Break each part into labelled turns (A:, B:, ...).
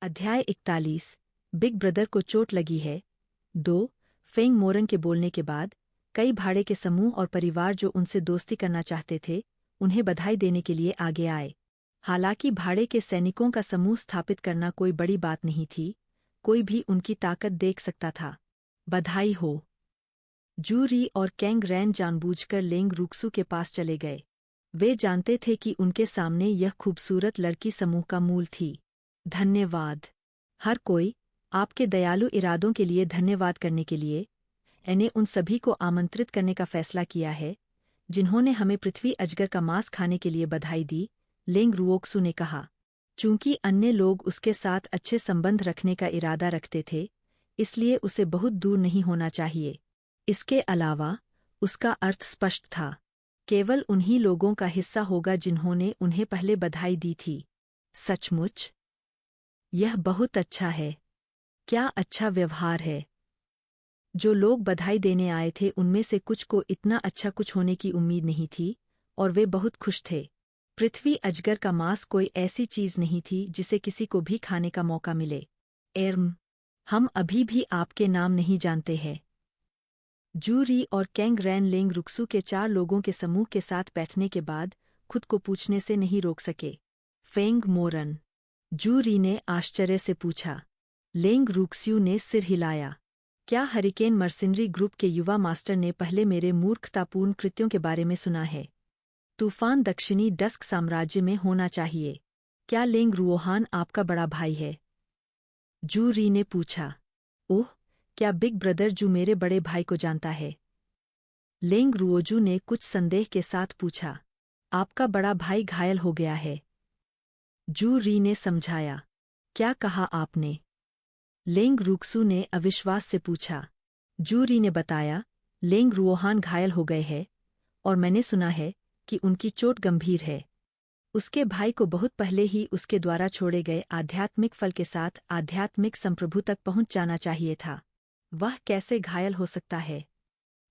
A: अध्याय 41। Big brother को चोट लगी है। 2 फेंग मोरन के बोलने के बाद कई भाड़े के समूह और परिवार जो उनसे दोस्ती करना चाहते थे उन्हें बधाई देने के लिए आगे आए। हालांकि भाड़े के सैनिकों का समूह स्थापित करना कोई बड़ी बात नहीं थी, कोई भी उनकी ताकत देख सकता था। बधाई हो। जू री और कैंग रैन जानबूझकर लेंग रुक्सू के पास चले गए। वे जानते थे कि उनके सामने यह खूबसूरत लड़की समूह का मूल थी। धन्यवाद हर कोई, आपके दयालु इरादों के लिए धन्यवाद करने के लिए। मैंने उन सभी को आमंत्रित करने का फैसला किया है जिन्होंने हमें पृथ्वी अजगर का मांस खाने के लिए बधाई दी, लेंग रुओक्सू ने कहा। चूंकि अन्य लोग उसके साथ अच्छे संबंध रखने का इरादा रखते थे, इसलिए उसे बहुत दूर नहीं होना चाहिए। इसके अलावा उसका अर्थ स्पष्ट था, केवल उन्हीं लोगों का हिस्सा होगा जिन्होंने उन्हें पहले बधाई दी थी। सचमुच यह बहुत अच्छा है। क्या अच्छा व्यवहार है। जो लोग बधाई देने आए थे उनमें से कुछ को इतना अच्छा कुछ होने की उम्मीद नहीं थी और वे बहुत खुश थे। पृथ्वी अजगर का मांस कोई ऐसी चीज नहीं थी जिसे किसी को भी खाने का मौका मिले। हम अभी भी आपके नाम नहीं जानते हैं। जू री और कैंग रैन लेंग रुक्सू के 4 लोगों के समूह के साथ बैठने के बाद खुद को पूछने से नहीं रोक सके। फेंग मोरन, जू री ने आश्चर्य से पूछा। लेंग रुक्स्यू ने सिर हिलाया। क्या हरिकेन मर्सिनरी ग्रुप के युवा मास्टर ने पहले मेरे मूर्खतापूर्ण कृत्यों के बारे में सुना है? तूफान दक्षिणी डस्क साम्राज्य में होना चाहिए। क्या लेंग रुओहान आपका बड़ा भाई है? जू री ने पूछा। ओह, क्या बिग ब्रदर जू मेरे बड़े भाई को जानता है? लेंग रुओजू ने कुछ संदेह के साथ पूछा। आपका बड़ा भाई घायल हो गया है। जू री ने समझाया। क्या कहा आपने? लेंग रुक्सू ने अविश्वास से पूछा। जू री ने बताया, लेंग रुओहान घायल हो गए हैं और मैंने सुना है कि उनकी चोट गंभीर है। उसके भाई को बहुत पहले ही उसके द्वारा छोड़े गए आध्यात्मिक फल के साथ आध्यात्मिक संप्रभु तक पहुंच जाना चाहिए था। वह कैसे घायल हो सकता है?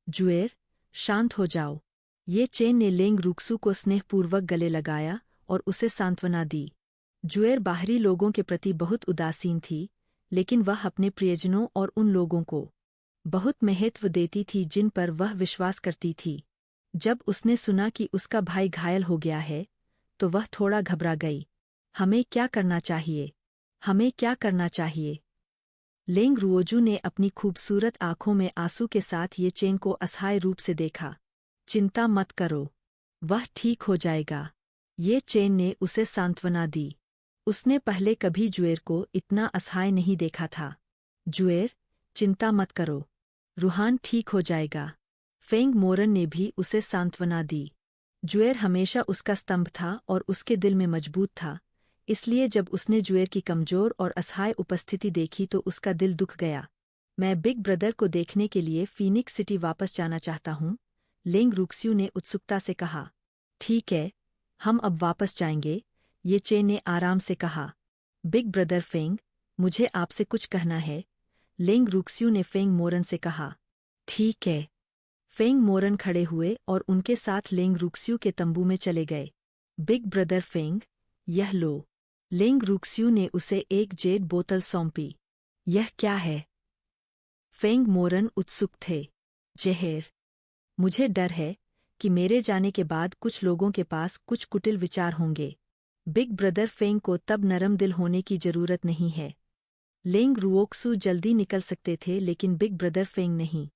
A: जुएर, शांत हो जाओ। ये चेन ने लेंग रुक्सू को स्नेहपूर्वक गले लगाया और उसे सांत्वना दी। जुएर बाहरी लोगों के प्रति बहुत उदासीन थी, लेकिन वह अपने प्रियजनों और उन लोगों को बहुत महत्व देती थी जिन पर वह विश्वास करती थी। जब उसने सुना कि उसका भाई घायल हो गया है, तो वह थोड़ा घबरा गई। हमें क्या करना चाहिए? हमें क्या करना चाहिए? लेंग रुओजू ने अपनी खूबसूरत आंखों में आंसू के साथ ये चेन को असहाय रूप से देखा। चिंता मत करो, वह ठीक हो जाएगा। ये चेन ने उसे सांत्वना दी। उसने पहले कभी जुएर को इतना असहाय नहीं देखा था। जुएर, चिंता मत करो, रूहान ठीक हो जाएगा। फेंग मोरन ने भी उसे सांत्वना दी। जुएर हमेशा उसका स्तंभ था और उसके दिल में मजबूत था, इसलिए जब उसने जुएर की कमजोर और असहाय उपस्थिति देखी तो उसका दिल दुख गया। मैं बिग ब्रदर को देखने के लिए फीनिक्स सिटी वापस जाना चाहता हूँ, लेंग रुक्स्यू ने उत्सुकता से कहा। ठीक है, हम अब वापस जाएंगे, ये चेन ने आराम से कहा। बिग ब्रदर फेंग, मुझे आपसे कुछ कहना है, लेंग रुक्स्यू ने फेंग मोरन से कहा। ठीक है। फेंग मोरन खड़े हुए और उनके साथ लेंग रुक्स्यू के तंबू में चले गए। बिग ब्रदर फेंग, यह लो। लेंग रुक्स्यू ने उसे एक जेड बोतल सौंपी। यह क्या है? फेंग मोरन उत्सुक थे। जहर। मुझे डर है कि मेरे जाने के बाद कुछ लोगों के पास कुछ कुटिल विचार होंगे। बिग ब्रदर फेंग को तब नरम दिल होने की जरूरत नहीं है। लेंग रुओक्सू जल्दी निकल सकते थे लेकिन बिग ब्रदर फेंग नहीं।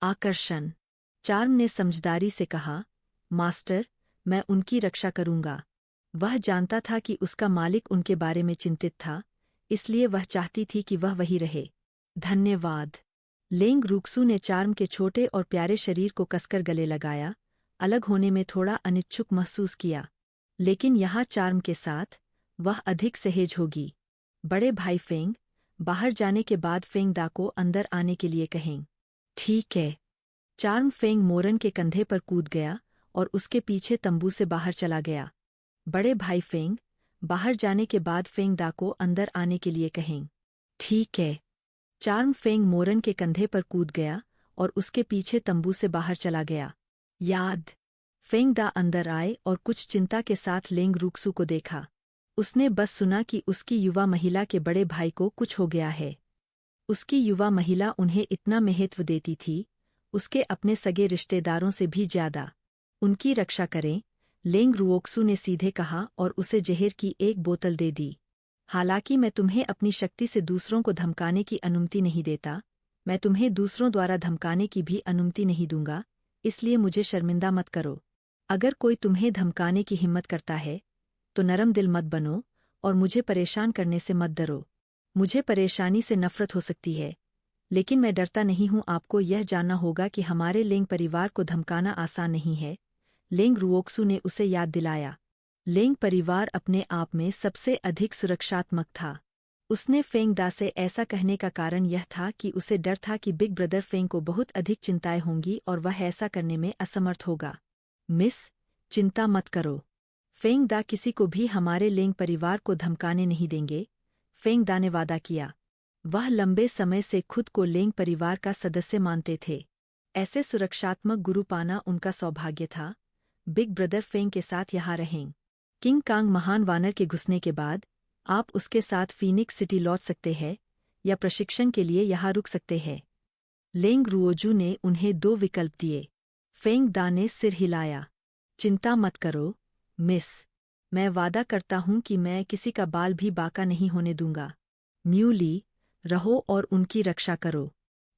A: आकर्षण। चार्म ने समझदारी से कहा, मास्टर, मैं उनकी रक्षा करूंगा। वह जानता था कि उसका मालिक उनके बारे में चिंतित था, इसलिए वह चाहती थी कि वह वही रहे। धन्यवाद। लेंग रुक्सू ने चार्म के छोटे और प्यारे शरीर को कसकर गले लगाया। अलग होने में थोड़ा अनिच्छुक महसूस किया, लेकिन यहाँ चार्म के साथ वह अधिक सहज होगी। बड़े भाई फेंग, बाहर जाने के बाद फेंग दा को अंदर आने के लिए कहें। ठीक है। चार्म फेंग मोरन के कंधे पर कूद गया और उसके पीछे तंबू से बाहर चला गया। बड़े भाई फेंग, बाहर जाने के बाद फेंग दा को अंदर आने के लिए कहें। ठीक है। चार्म फेंग मोरन के कंधे पर कूद गया और उसके पीछे तंबू से बाहर चला गया। याद। फेंग दा अंदर आए और कुछ चिंता के साथ लेंग रुक्सू को देखा। उसने बस सुना कि उसकी युवा महिला के बड़े भाई को कुछ हो गया है। उसकी युवा महिला उन्हें इतना महत्व देती थी, उसके अपने सगे रिश्तेदारों से भी ज्यादा। उनकी रक्षा करें, लेंग रुओक्सू ने सीधे कहा और उसे जहर की एक बोतल दे दी। हालांकि मैं तुम्हें अपनी शक्ति से दूसरों को धमकाने की अनुमति नहीं देता, मैं तुम्हें दूसरों द्वारा धमकाने की भी अनुमति नहीं दूंगा, इसलिए मुझे शर्मिंदा मत करो। अगर कोई तुम्हें धमकाने की हिम्मत करता है तो नरम दिल मत बनो और मुझे परेशान करने से मत डरो। मुझे परेशानी से नफरत हो सकती है, लेकिन मैं डरता नहीं हूं। आपको यह जानना होगा कि हमारे लेंग परिवार को धमकाना आसान नहीं है, लेंग रुओक्सू ने उसे याद दिलाया। लेंग परिवार अपने आप में सबसे अधिक सुरक्षात्मक था। उसने फेंग दा से ऐसा कहने का कारण यह था कि उसे डर था कि बिग ब्रदर फेंग को बहुत अधिक चिंताएं होंगी और वह ऐसा करने में असमर्थ होगा। मिस, चिंता मत करो। फेंग दा किसी को भी हमारे लेंग परिवार को धमकाने नहीं देंगे, फेंग दा ने वादा किया। वह लंबे समय से खुद को लेंग परिवार का सदस्य मानते थे। ऐसे सुरक्षात्मक गुरु पाना उनका सौभाग्य था। बिग ब्रदर फेंग के साथ यहाँ रहें। किंग कांग महान वानर के घुसने के बाद आप उसके साथ फीनिक्स सिटी लौट सकते हैं या प्रशिक्षण के लिए यहाँ रुक सकते हैं। लेंग रुओजू ने उन्हें 2 विकल्प दिए। फेंग दा ने सिर हिलाया। चिंता मत करो मिस, मैं वादा करता हूं कि मैं किसी का बाल भी बाका नहीं होने दूंगा। म्यूली, रहो और उनकी रक्षा करो।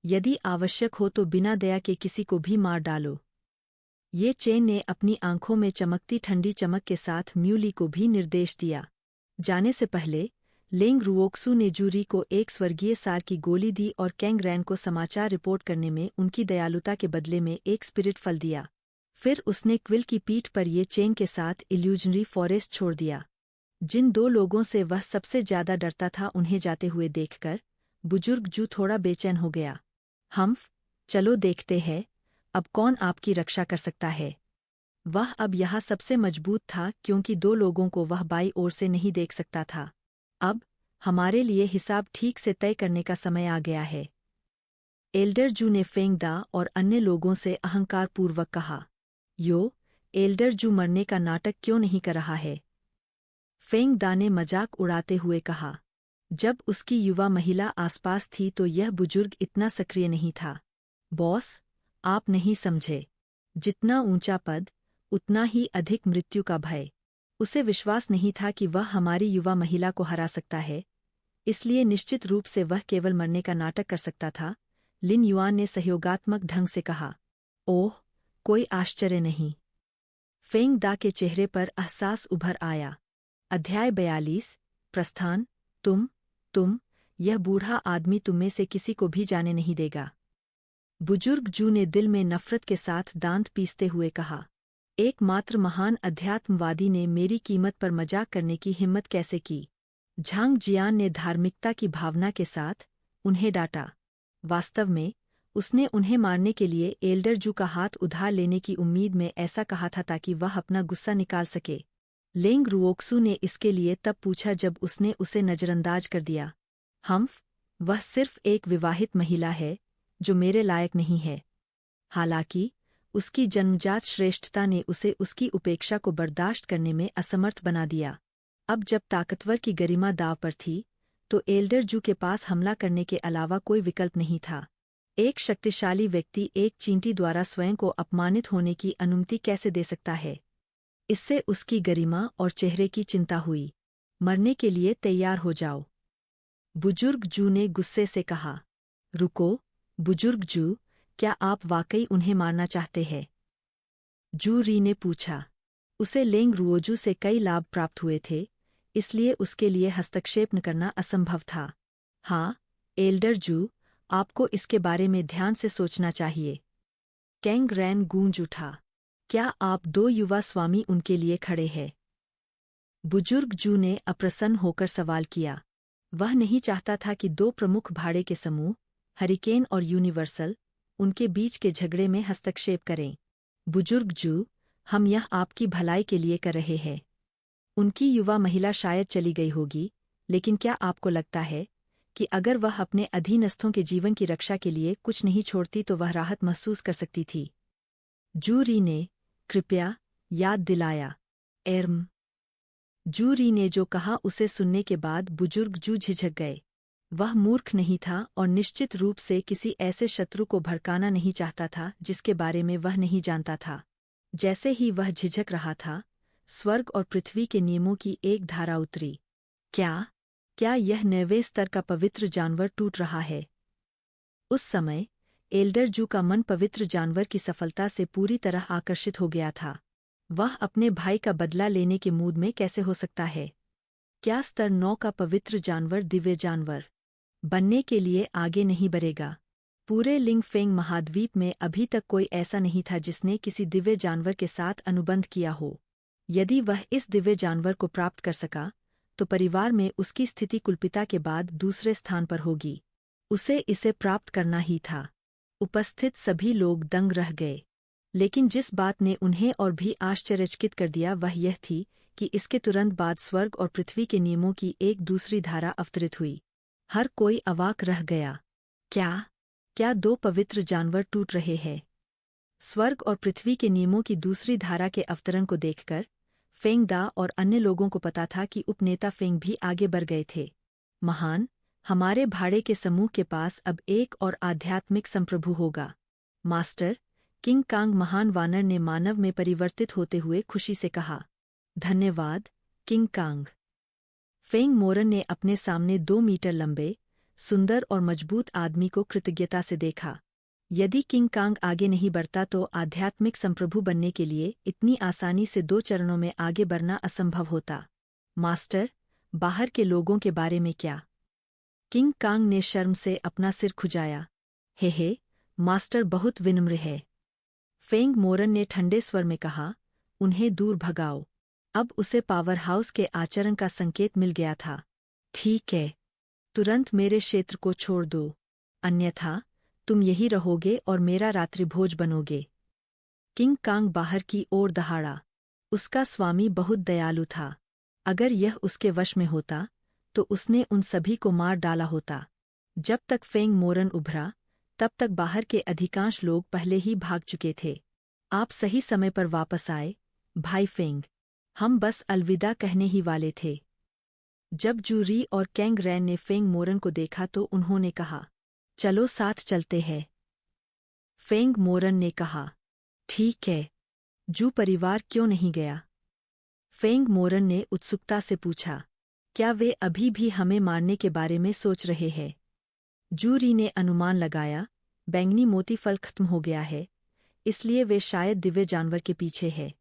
A: यदि आवश्यक हो तो बिना दया के किसी को भी मार डालो। ये चेन ने अपनी आंखों में चमकती ठंडी चमक के साथ म्यूली को भी निर्देश दिया। जाने से पहले लेंग रुओक्सू ने जूरी को एक स्वर्गीय सार की गोली दी और कैंग रैन को समाचार रिपोर्ट करने में उनकी दयालुता के बदले में एक स्पिरिट फल दिया। फिर उसने क्विल की पीठ पर ये चेन के साथ इल्यूजनरी फॉरेस्ट छोड़ दिया। जिन 2 लोगों से वह सबसे ज्यादा डरता था उन्हें जाते हुए देखकर बुजुर्ग जू थोड़ा बेचैन हो गया। हम्फ, चलो देखते हैं, अब कौन आपकी रक्षा कर सकता है। वह अब यहाँ सबसे मजबूत था क्योंकि 2 लोगों को वह बाई ओर से नहीं देख सकता था। अब हमारे लिए हिसाब ठीक से तय करने का समय आ गया है। एल्डर जू ने फेंग दा और अन्य लोगों से अहंकारपूर्वक कहा। यो, एल्डर जू मरने का नाटक क्यों नहीं कर रहा है? फेंग दा ने मजाक उड़ाते हुए कहा। जब उसकी युवा महिला आसपास थी तो यह बुजुर्ग इतना सक्रिय नहीं था। बॉस, आप नहीं समझे। जितना ऊंचा पद, उतना ही अधिक मृत्यु का भय। उसे विश्वास नहीं था कि वह हमारी युवा महिला को हरा सकता है, इसलिए निश्चित रूप से वह केवल मरने का नाटक कर सकता था। लिन युआन ने सहयोगात्मक ढंग से कहा। ओह, कोई आश्चर्य नहीं। फेंग दा के चेहरे पर एहसास उभर आया। अध्याय 42, प्रस्थान। तुम, यह बूढ़ा आदमी तुममें से किसी को भी जाने नहीं देगा। बुजुर्ग जू ने दिल में नफरत के साथ दांत पीसते हुए कहा। एकमात्र महान अध्यात्मवादी ने मेरी कीमत पर मजाक करने की हिम्मत कैसे की? झांग जियान ने धार्मिकता की भावना के साथ उन्हें डांटा। वास्तव में उसने उन्हें मारने के लिए एल्डर जू का हाथ उधार लेने की उम्मीद में ऐसा कहा था ताकि वह अपना गुस्सा निकाल सके। लेंग रुओक्सू ने इसके लिए तब पूछा जब उसने उसे नजरअंदाज कर दिया। हम्फ, वह सिर्फ एक विवाहित महिला है जो मेरे लायक नहीं है। हालांकि उसकी जन्मजात श्रेष्ठता ने उसे उसकी उपेक्षा को बर्दाश्त करने में असमर्थ बना दिया। अब जब ताकतवर की गरिमा दांव पर थी, तो एल्डर जू के पास हमला करने के अलावा कोई विकल्प नहीं था। एक शक्तिशाली व्यक्ति एक चींटी द्वारा स्वयं को अपमानित होने की अनुमति कैसे दे सकता है? इससे उसकी गरिमा और चेहरे की चिंता हुई। मरने के लिए तैयार हो जाओ। बुजुर्ग जू ने गुस्से से कहा। रुको, बुजुर्ग जू, क्या आप वाकई उन्हें मारना चाहते हैं? जू री ने पूछा। उसे लेंग रुओजू से कई लाभ प्राप्त हुए थे, इसलिए उसके लिए हस्तक्षेप न करना असंभव था। हाँ, एल्डर जू, आपको इसके बारे में ध्यान से सोचना चाहिए। कैंग रैन गूंज उठा। क्या आप 2 युवा स्वामी उनके लिए खड़े हैं? बुजुर्ग जू ने अप्रसन्न होकर सवाल किया। वह नहीं चाहता था कि 2 प्रमुख भाड़े के समूह, हरिकेन और यूनिवर्सल, उनके बीच के झगड़े में हस्तक्षेप करें। बुजुर्ग जू, हम यह आपकी भलाई के लिए कर रहे हैं। उनकी युवा महिला शायद चली गई होगी, लेकिन क्या आपको लगता है कि अगर वह अपने अधीनस्थों के जीवन की रक्षा के लिए कुछ नहीं छोड़ती तो वह राहत महसूस कर सकती थी? जू री ने कृपया याद दिलाया। एर्म जू री ने जो कहा उसे सुनने के बाद बुजुर्ग जू झिझक गए। वह मूर्ख नहीं था और निश्चित रूप से किसी ऐसे शत्रु को भड़काना नहीं चाहता था जिसके बारे में वह नहीं जानता था। जैसे ही वह झिझक रहा था, स्वर्ग और पृथ्वी के नियमों की एक धारा उतरी। क्या यह 9वें स्तर का पवित्र जानवर टूट रहा है? उस समय एल्डर जू का मन पवित्र जानवर की सफलता से पूरी तरह आकर्षित हो गया था। वह अपने भाई का बदला लेने के मूड में कैसे हो सकता है? क्या स्तर 9 का पवित्र जानवर दिव्य जानवर बनने के लिए आगे नहीं बढ़ेगा? पूरे लिंगफेंग महाद्वीप में अभी तक कोई ऐसा नहीं था जिसने किसी दिव्य जानवर के साथ अनुबंध किया हो। यदि वह इस दिव्य जानवर को प्राप्त कर सका, तो परिवार में उसकी स्थिति कुलपिता के बाद दूसरे स्थान पर होगी। उसे इसे प्राप्त करना ही था। उपस्थित सभी लोग दंग रह गए। लेकिन जिस बात ने उन्हें और भी आश्चर्यचकित कर दिया वह यह थी कि इसके तुरंत बाद स्वर्ग और पृथ्वी के नियमों की एक दूसरी धारा अवतरित हुई। हर कोई अवाक रह गया। क्या 2 पवित्र जानवर टूट रहे हैं? स्वर्ग और पृथ्वी के नियमों की दूसरी धारा के अवतरण को देखकर फेंग दा और अन्य लोगों को पता था कि उपनेता फेंग भी आगे बढ़ गए थे। महान, हमारे भाड़े के समूह के पास अब एक और आध्यात्मिक संप्रभु होगा। मास्टर, किंग कांग महान वानर ने मानव में परिवर्तित होते हुए खुशी से कहा। धन्यवाद, किंग कांग। फेंग मोरन ने अपने सामने 2 मीटर लंबे, सुंदर और मजबूत आदमी को कृतज्ञता से देखा। यदि किंग कांग आगे नहीं बढ़ता तो आध्यात्मिक संप्रभु बनने के लिए इतनी आसानी से 2 चरणों में आगे बढ़ना असंभव होता। मास्टर, बाहर के लोगों के बारे में क्या? किंग कांग ने शर्म से अपना सिर खुजाया। हे, मास्टर बहुत विनम्र है। फेंग मोरन ने ठंडे स्वर में कहा, उन्हें दूर भगाओ। अब उसे पावर हाउस के आचरण का संकेत मिल गया था। ठीक है, तुरंत मेरे क्षेत्र को छोड़ दो, अन्यथा तुम यही रहोगे और मेरा रात्रिभोज बनोगे। किंग कांग बाहर की ओर दहाड़ा। उसका स्वामी बहुत दयालु था। अगर यह उसके वश में होता, तो उसने उन सभी को मार डाला होता। जब तक फेंग मोरन उभरा, तब तक बाहर के अधिकांश लोग पहले ही भाग चुके थे। आप सही समय पर वापस आए, भाई फेंग। हम बस अलविदा कहने ही वाले थे। जब जू री और कैंग रैन ने फेंग मोरन को देखा तो उन्होंने कहा, चलो साथ चलते हैं। फेंग मोरन ने कहा, ठीक है। जू परिवार क्यों नहीं गया? फेंग मोरन ने उत्सुकता से पूछा, क्या वे अभी भी हमें मारने के बारे में सोच रहे हैं? जू री ने अनुमान लगाया, बैंगनी मोती फल खत्म हो गया है, इसलिए वे शायद दिव्य जानवर के पीछे है।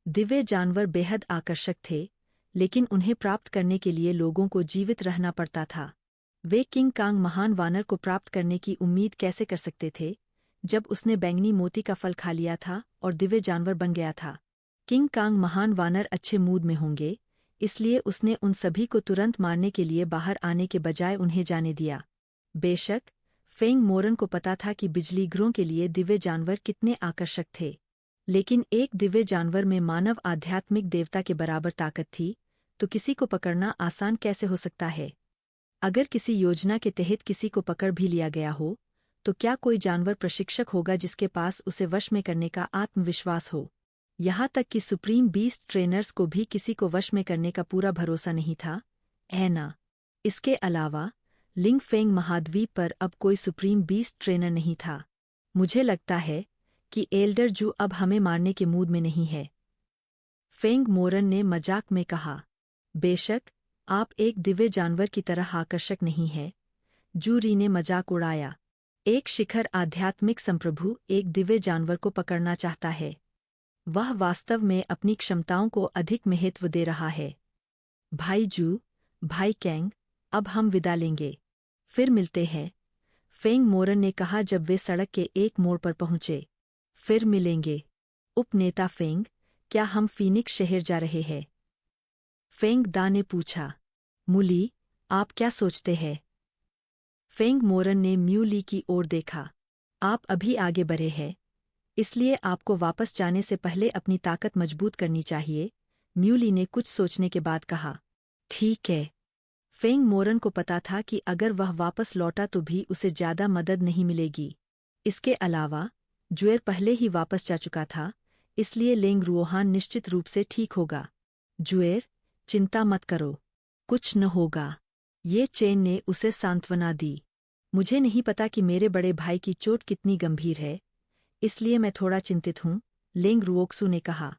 A: दिव्य जानवर बेहद आकर्षक थे, लेकिन उन्हें प्राप्त करने के लिए लोगों को जीवित रहना पड़ता था। वे किंग कांग महान वानर को प्राप्त करने की उम्मीद कैसे कर सकते थे, जब उसने बैंगनी मोती का फल खा लिया था और दिव्य जानवर बन गया था? किंग कांग महान वानर अच्छे मूड में होंगे, इसलिए उसने उन सभी को तुरंत मारने के लिए बाहर आने के बजाय उन्हें जाने दिया। बेशक, फेंग मोरन को पता था कि बिजलीघरों के लिए दिव्य जानवर कितने आकर्षक थे, लेकिन एक दिव्य जानवर में मानव आध्यात्मिक देवता के बराबर ताकत थी, तो किसी को पकड़ना आसान कैसे हो सकता है? अगर किसी योजना के तहत किसी को पकड़ भी लिया गया हो, तो क्या कोई जानवर प्रशिक्षक होगा जिसके पास उसे वश में करने का आत्मविश्वास हो? यहाँ तक कि सुप्रीम बीस्ट ट्रेनर्स को भी किसी को वश में करने का पूरा भरोसा नहीं था, है ना? इसके अलावा लिंगफेंग महाद्वीप पर अब कोई सुप्रीम बीस्ट ट्रेनर नहीं था। मुझे लगता है कि एल्डर जू अब हमें मारने के मूड में नहीं है, फेंग मोरन ने मजाक में कहा। बेशक, आप एक दिव्य जानवर की तरह आकर्षक नहीं है, जू री ने मजाक उड़ाया। एक शिखर आध्यात्मिक संप्रभु एक दिव्य जानवर को पकड़ना चाहता है। वह वास्तव में अपनी क्षमताओं को अधिक महत्व दे रहा है। भाई जू, भाई कैंग, अब हम विदा लेंगे। फिर मिलते हैं, फेंग मोरन ने कहा जब वे सड़क के एक मोड़ पर पहुंचे। फिर मिलेंगे। उपनेता फेंग, क्या हम फीनिक्स शहर जा रहे हैं? फेंग दा ने पूछा। मुली, आप क्या सोचते हैं? फेंग मोरन ने म्यू ली की ओर देखा। आप अभी आगे बढ़े हैं, इसलिए आपको वापस जाने से पहले अपनी ताकत मजबूत करनी चाहिए, म्यू ली ने कुछ सोचने के बाद कहा। ठीक है। फेंग मोरन को पता था कि अगर वह वापस लौटा तो भी उसे ज्यादा मदद नहीं मिलेगी। इसके अलावा जुएर पहले ही वापस जा चुका था, इसलिए लेंग रुओहान निश्चित रूप से ठीक होगा। जुएर, चिंता मत करो, कुछ न होगा। ये चेन ने उसे सांत्वना दी। मुझे नहीं पता कि मेरे बड़े भाई की चोट कितनी गंभीर है, इसलिए मैं थोड़ा चिंतित हूँ, लेंग रुओक्सू ने कहा।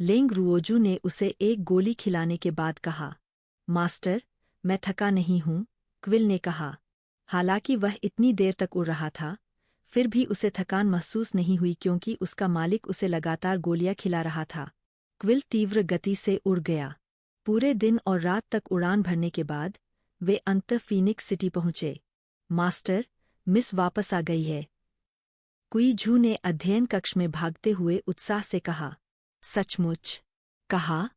A: लेंग रुओजू ने उसे एक गोली खिलाने के बाद कहा। मास्टर, मैं थका नहीं हूँ, क्विल ने कहा। हालांकि वह इतनी देर तक उड़ रहा था, फिर भी उसे थकान महसूस नहीं हुई क्योंकि उसका मालिक उसे लगातार गोलियां खिला रहा था। क्विल तीव्र गति से उड़ गया। पूरे दिन और रात तक उड़ान भरने के बाद वे अंततः फीनिक्स सिटी पहुंचे। मास्टर, मिस वापस आ गई है, कुई झू ने अध्ययन कक्ष में भागते हुए उत्साह से कहा। सचमुच? कहा।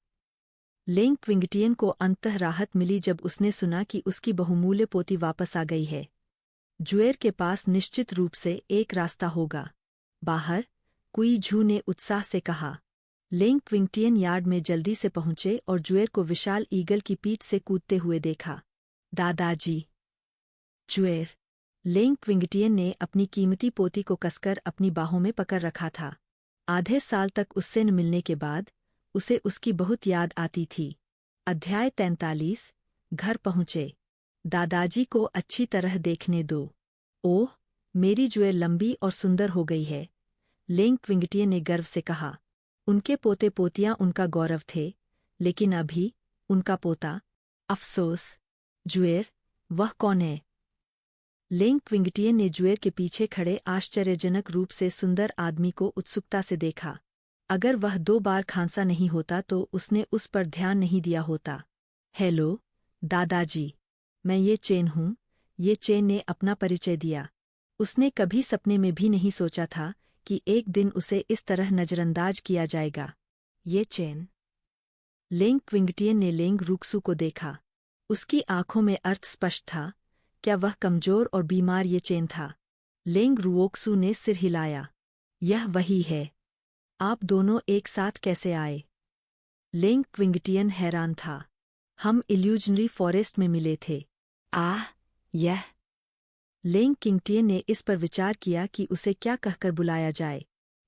A: लेंग क्विंगटियन को अंततः राहत मिली जब उसने सुना कि उसकी बहुमूल्य पोती वापस आ गई है। जुएर के पास निश्चित रूप से एक रास्ता होगा। बाहर, कुई झू ने उत्साह से कहा। लेंग क्विंगटियन यार्ड में जल्दी से पहुंचे और जुएर को विशाल ईगल की पीठ से कूदते हुए देखा। दादाजी! जुएर! लेंग क्विंगटियन ने अपनी कीमती पोती को कसकर अपनी बाहों में पकड़ रखा था। आधे साल तक उससे न मिलने के बाद उसे उसकी बहुत याद आती थी। अध्याय 43। घर पहुंचे। दादाजी को अच्छी तरह देखने दो। ओह, मेरी जुएर लंबी और सुंदर हो गई है, लेंग क्विंगटियन ने गर्व से कहा। उनके पोते पोतियां उनका गौरव थे, लेकिन अभी उनका पोता। अफसोस। जुएर, वह कौन है? लेंग क्विंगटियन ने जुएर के पीछे खड़े आश्चर्यजनक रूप से सुंदर आदमी को उत्सुकता से देखा। अगर वह 2 बार खांसा नहीं होता तो उसने उस पर ध्यान नहीं दिया होता। हेलो, दादाजी। मैं ये चेन हूँ, ये चेन ने अपना परिचय दिया। उसने कभी सपने में भी नहीं सोचा था कि एक दिन उसे इस तरह नजरअंदाज किया जाएगा। ये चेन। लेंग क्विंगटियन ने लेंग रुक्सू को देखा। उसकी आंखों में अर्थ स्पष्ट था। क्या वह कमजोर और बीमार ये चेन था? लेंग रुओक्सू ने सिर हिलाया। यह वही है। आप दोनों एक साथ कैसे आए? लेंग क्विंगटियन हैरान था। हम इल्यूजनरी फॉरेस्ट में मिले थे। आह, यह। लेंग क्विंगटियन ने इस पर विचार किया कि उसे क्या कहकर बुलाया जाए।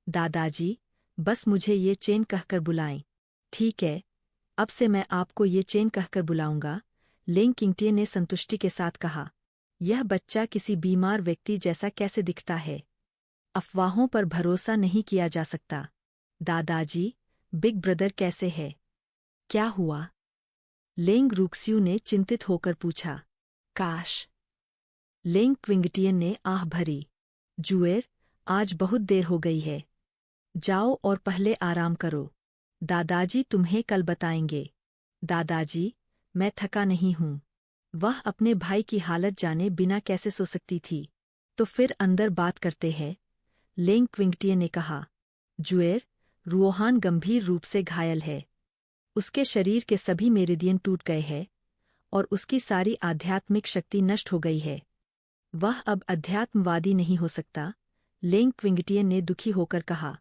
A: दादाजी, बस मुझे ये चेन कहकर बुलाएं। ठीक है, अब से मैं आपको ये चेन कहकर बुलाऊंगा, लेंग क्विंगटियन ने संतुष्टि के साथ कहा। यह बच्चा किसी बीमार व्यक्ति जैसा कैसे दिखता है? अफवाहों पर भरोसा नहीं किया जा सकता। दादाजी, बिग ब्रदर कैसे है? क्या हुआ? लेंग रुक्स्यू ने चिंतित होकर पूछा। काश! लेंग क्विंगटियन ने आह भरी। जुएर, आज बहुत देर हो गई है। जाओ और पहले आराम करो। दादाजी तुम्हें कल बताएंगे। दादाजी, मैं थका नहीं हूँ। वह अपने भाई की हालत जाने बिना कैसे सो सकती थी। तो फिर अंदर बात करते हैं, लेंग क्विंगटियन ने कहा। जुएर, रुओहान गंभीर रूप से घायल है। उसके शरीर के सभी मेरिडियन टूट गए हैं और उसकी सारी आध्यात्मिक शक्ति नष्ट हो गई है। वह अब अध्यात्मवादी नहीं हो सकता, लेंग क्विंगटियन ने दुखी होकर कहा।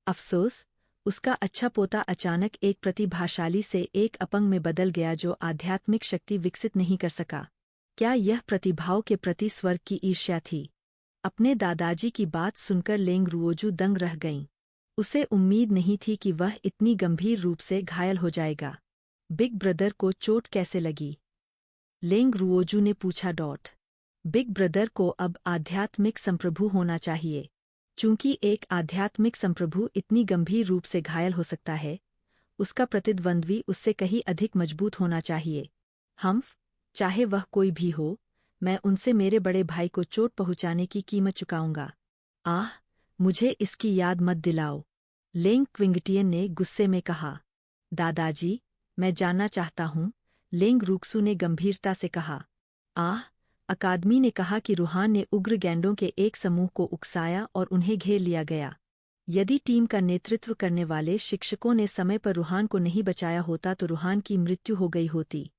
A: अफसोस, उसका अच्छा पोता अचानक एक प्रतिभाशाली से एक अपंग में बदल गया जो आध्यात्मिक शक्ति विकसित नहीं कर सका। क्या यह प्रतिभाओं के प्रति स्वर्ग की ईर्ष्या थी? अपने दादाजी की बात सुनकर लेंग रुओजू दंग रह गईं। उसे उम्मीद नहीं थी कि वह इतनी गंभीर रूप से घायल हो जाएगा। बिग ब्रदर को चोट कैसे लगी? लेंग रुओजू ने पूछा। बिग ब्रदर को अब आध्यात्मिक संप्रभु होना चाहिए। चूंकि एक आध्यात्मिक संप्रभु इतनी गंभीर रूप से घायल हो सकता है, उसका प्रतिद्वंद्वी उससे कहीं अधिक मजबूत होना चाहिए। हम्फ, चाहे वह कोई भी हो, मैं उनसे मेरे बड़े भाई को चोट पहुंचाने की कीमत चुकाऊंगा। आह, मुझे इसकी याद मत दिलाओ, लेंग क्विंगटियन ने गुस्से में कहा। दादाजी, मैं जानना चाहता हूँ, लेंग रुक्सू ने गंभीरता से कहा। आह, अकादमी ने कहा कि रूहान ने उग्र गैंडों के एक समूह को उकसाया और उन्हें घेर लिया गया। यदि टीम का नेतृत्व करने वाले शिक्षकों ने समय पर रूहान को नहीं बचाया होता तो रूहान की मृत्यु हो गई होती।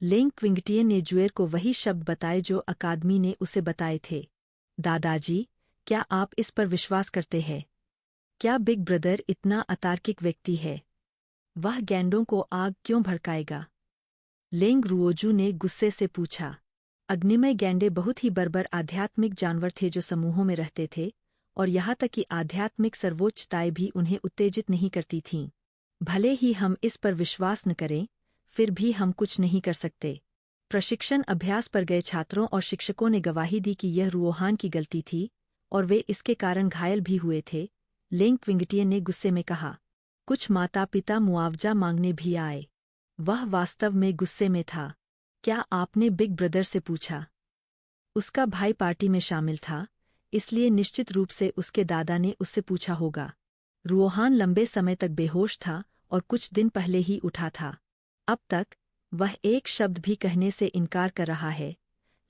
A: लेंग क्विंगटियन ने जुएर को वही शब्द बताए जो अकादमी ने उसे बताए थे। दादाजी, क्या आप इस पर विश्वास करते हैं? क्या बिग ब्रदर इतना अतार्किक व्यक्ति है? वह गैंडों को आग क्यों भड़काएगा? लेंग रुओजू ने गुस्से से पूछा। अग्निमय गैंडे बहुत ही बर्बर आध्यात्मिक जानवर थे जो समूहों में रहते थे, और यहाँ तक कि आध्यात्मिक सर्वोच्चताएं भी उन्हें उत्तेजित नहीं करती थीं। भले ही हम इस पर विश्वास न करें, फिर भी हम कुछ नहीं कर सकते। प्रशिक्षण अभ्यास पर गए छात्रों और शिक्षकों ने गवाही दी कि यह रुओहान की गलती थी और वे इसके कारण घायल भी हुए थे। लेंग क्विंगटियन ने गुस्से में कहा। कुछ माता पिता मुआवजा मांगने भी आए। वह वास्तव में गुस्से में था। क्या आपने बिग ब्रदर से पूछा? उसका भाई पार्टी में शामिल था, इसलिए निश्चित रूप से उसके दादा ने उससे पूछा होगा। रुओहान लंबे समय तक बेहोश था और कुछ दिन पहले ही उठा था। अब तक वह एक शब्द भी कहने से इनकार कर रहा है।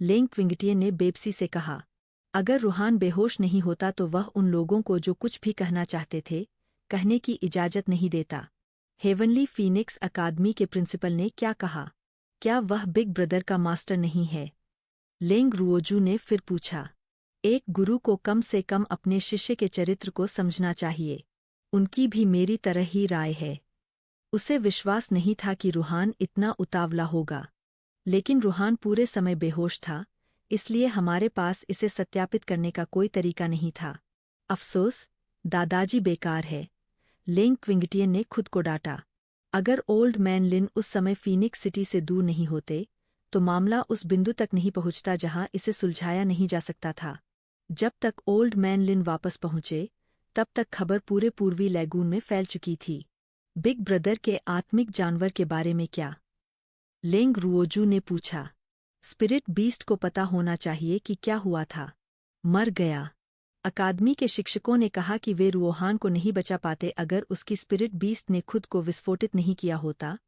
A: लेंग क्विंगटियन ने बेबसी से कहा। अगर रुहान बेहोश नहीं होता तो वह उन लोगों को जो कुछ भी कहना चाहते थे कहने की इजाजत नहीं देता। हेवनली फीनिक्स अकादमी के प्रिंसिपल ने क्या कहा? क्या वह बिग ब्रदर का मास्टर नहीं है? लेंग रुओजू ने फिर पूछा। एक गुरु को कम से कम अपने शिष्य के चरित्र को समझना चाहिए। उनकी भी मेरी तरह ही राय है। उसे विश्वास नहीं था कि रुहान इतना उतावला होगा। लेकिन रुहान पूरे समय बेहोश था, इसलिए हमारे पास इसे सत्यापित करने का कोई तरीका नहीं था। अफसोस, दादाजी बेकार है। लेंग क्विंगटियन ने खुद को डांटा। अगर ओल्ड मैन लिन उस समय फीनिक्स सिटी से दूर नहीं होते तो मामला उस बिंदु तक नहीं पहुंचता जहां इसे सुलझाया नहीं जा सकता था। जब तक ओल्ड मैन लिन वापस पहुंचे तब तक खबर पूरे पूर्वी लैगून में फैल चुकी थी। बिग ब्रदर के आत्मिक जानवर के बारे में क्या? लेंग रुओजू ने पूछा। स्पिरिट बीस्ट को पता होना चाहिए कि क्या हुआ था। मर गया। अकादमी के शिक्षकों ने कहा कि वे रुओहान को नहीं बचा पाते अगर उसकी स्पिरिट बीस्ट ने खुद को विस्फोटित नहीं किया होता।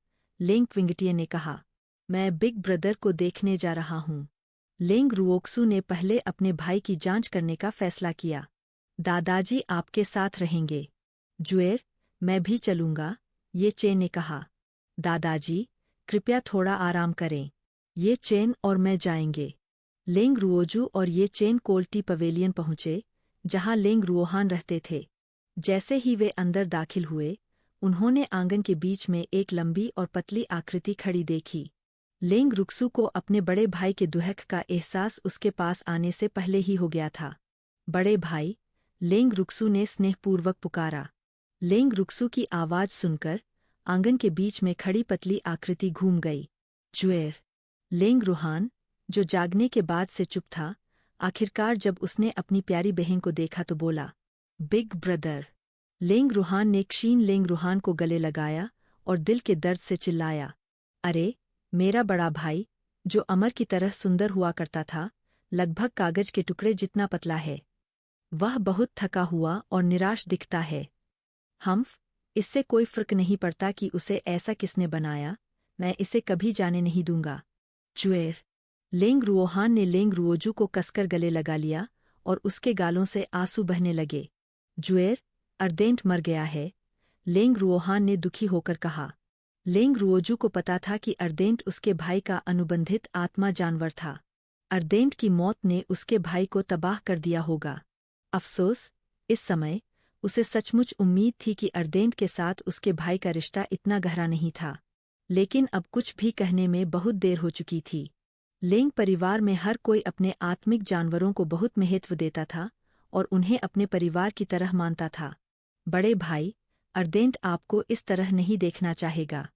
A: लेंग क्विंगटियन ने कहा। मैं बिग ब्रदर को देखने जा रहा हूं। लेंग रुओक्सू ने पहले अपने भाई की जांच करने का फैसला किया। दादाजी आपके साथ रहेंगे। जुएर, मैं भी चलूंगा, ये चेन ने कहा। दादाजी, कृपया थोड़ा आराम करें। ये चेन और मैं जाएंगे। लेंग रुओजू और ये चेन कोल्टी पवेलियन पहुंचे, जहां लेंग रुओहान रहते थे। जैसे ही वे अंदर दाखिल हुए, उन्होंने आंगन के बीच में एक लंबी और पतली आकृति खड़ी देखी। लेंग रुक्सू को अपने बड़े भाई के दुहक का एहसास उसके पास आने से पहले ही हो गया था। बड़े भाई, लेंग रुक्सू ने स्नेहपूर्वक पुकारा। लेंग रुक्सू की आवाज सुनकर आंगन के बीच में खड़ी पतली आकृति घूम गई। जुएर। लेंग रुहान, जो जागने के बाद से चुप था, आखिरकार जब उसने अपनी प्यारी बहन को देखा तो बोला, बिग ब्रदर। लेंग रुहान ने क्षीण लेंग रुहान को गले लगाया और दिल के दर्द से चिल्लाया, अरे, मेरा बड़ा भाई, जो अमर की तरह सुंदर हुआ करता था, लगभग कागज के टुकड़े जितना पतला है। वह बहुत थका हुआ और निराश दिखता है। हम्फ, इससे कोई फर्क नहीं पड़ता कि उसे ऐसा किसने बनाया, मैं इसे कभी जाने नहीं दूंगा। जुएर। लेंग रुओहान ने लेंग रुओजू को कसकर गले लगा लिया और उसके गालों से आंसू बहने लगे। जुएर, अर्देंट मर गया है, लेंग रुओहान ने दुखी होकर कहा। लेंग रुओजू को पता था कि अर्देंट उसके भाई का अनुबंधित आत्मा जानवर था। अर्देंट की मौत ने उसके भाई को तबाह कर दिया होगा। अफसोस, इस समय उसे सचमुच उम्मीद थी कि अर्देंट के साथ उसके भाई का रिश्ता इतना गहरा नहीं था। लेकिन अब कुछ भी कहने में बहुत देर हो चुकी थी। लेंग परिवार में हर कोई अपने आत्मिक जानवरों को बहुत महत्व देता था और उन्हें अपने परिवार की तरह मानता था। बड़े भाई, अर्देंट आपको इस तरह नहीं देखना चाहेगा।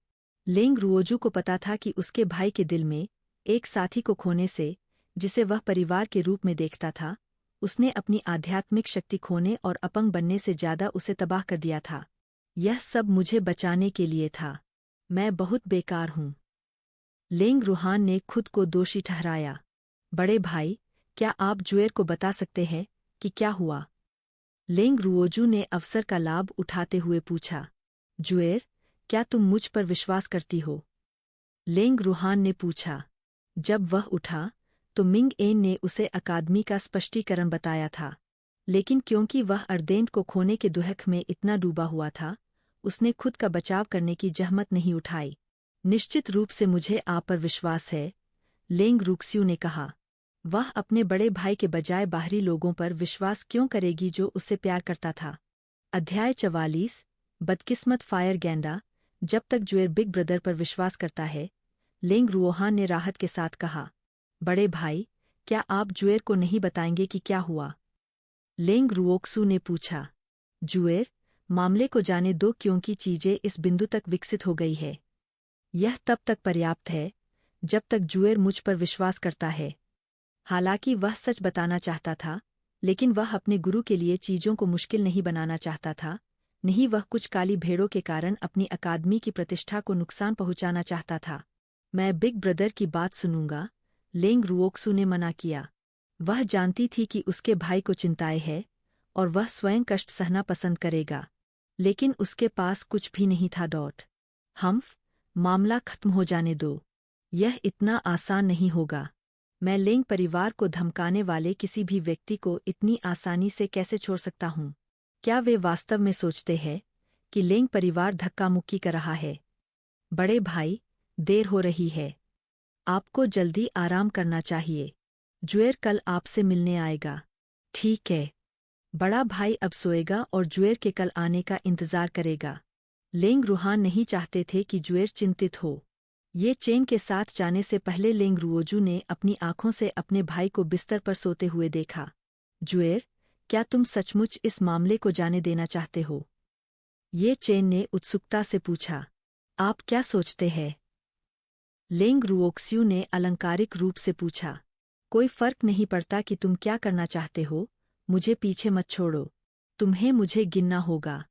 A: लेंग रुओजू को पता था कि उसके भाई के दिल में एक साथी को खोने से, जिसे वह परिवार के रूप में देखता था, उसने अपनी आध्यात्मिक शक्ति खोने और अपंग बनने से ज्यादा उसे तबाह कर दिया था। यह सब मुझे बचाने के लिए था। मैं बहुत बेकार हूँ। लेंग रुहान ने खुद को दोषी ठहराया। बड़े भाई, क्या आप जुएर को बता सकते हैं कि क्या हुआ? लेंग रुओजू ने अवसर का लाभ उठाते हुए पूछा। जुएर, क्या तुम मुझ पर विश्वास करती हो? लेंग रुहान ने पूछा। जब वह उठा तो मिंग एन ने उसे अकादमी का स्पष्टीकरण बताया था, लेकिन क्योंकि वह अर्देंट को खोने के दुहक में इतना डूबा हुआ था, उसने खुद का बचाव करने की जहमत नहीं उठाई। निश्चित रूप से मुझे आप पर विश्वास है, लेंग रुक्स्यू ने कहा। वह अपने बड़े भाई के बजाय बाहरी लोगों पर विश्वास क्यों करेगी जो उससे प्यार करता था? अध्याय 44। बदकिस्मत फायर गैंडा। जब तक जुएर बिग ब्रदर पर विश्वास करता है, लेंग रुओहान ने राहत के साथ कहा। बड़े भाई, क्या आप जुएर को नहीं बताएंगे कि क्या हुआ? लेंग रुओक्सू ने पूछा। जुएर, मामले को जाने दो क्योंकि चीजें इस बिंदु तक विकसित हो गई है। यह तब तक पर्याप्त है जब तक जुएर मुझ पर विश्वास करता है। हालांकि वह सच बताना चाहता था, लेकिन वह अपने गुरु के लिए चीजों को मुश्किल नहीं बनाना चाहता था। नहीं, वह कुछ काली भेड़ों के कारण अपनी अकादमी की प्रतिष्ठा को नुकसान पहुंचाना चाहता था। मैं बिग ब्रदर की बात सुनूंगा, लेंग रुओक्सू ने मना किया। वह जानती थी कि उसके भाई को चिंताएं है और वह स्वयं कष्ट सहना पसंद करेगा, लेकिन उसके पास कुछ भी नहीं था। हम्फ, मामला खत्म हो जाने दो। यह इतना आसान नहीं होगा। मैं लेंग परिवार को धमकाने वाले किसी भी व्यक्ति को इतनी आसानी से कैसे छोड़ सकता हूँ? क्या वे वास्तव में सोचते हैं कि लेंग परिवार धक्का मुक्की कर रहा है? बड़े भाई, देर हो रही है। आपको जल्दी आराम करना चाहिए। जुएर कल आपसे मिलने आएगा। ठीक है। बड़ा भाई अब सोएगा और जुएर के कल आने का इंतजार करेगा। लेंग रूहान नहीं चाहते थे कि जुएर चिंतित हो। ये चेन के साथ जाने से पहले लेंग रुओजू ने अपनी आंखों से अपने भाई को बिस्तर पर सोते हुए देखा। जुएर, क्या तुम सचमुच इस मामले को जाने देना चाहते हो? ये चेन ने उत्सुकता से पूछा। आप क्या सोचते हैं? लेंग रुओक्स्यू ने अलंकारिक रूप से पूछा। कोई फर्क नहीं पड़ता कि तुम क्या करना चाहते हो, मुझे पीछे मत छोड़ो। तुम्हें मुझे गिनना होगा।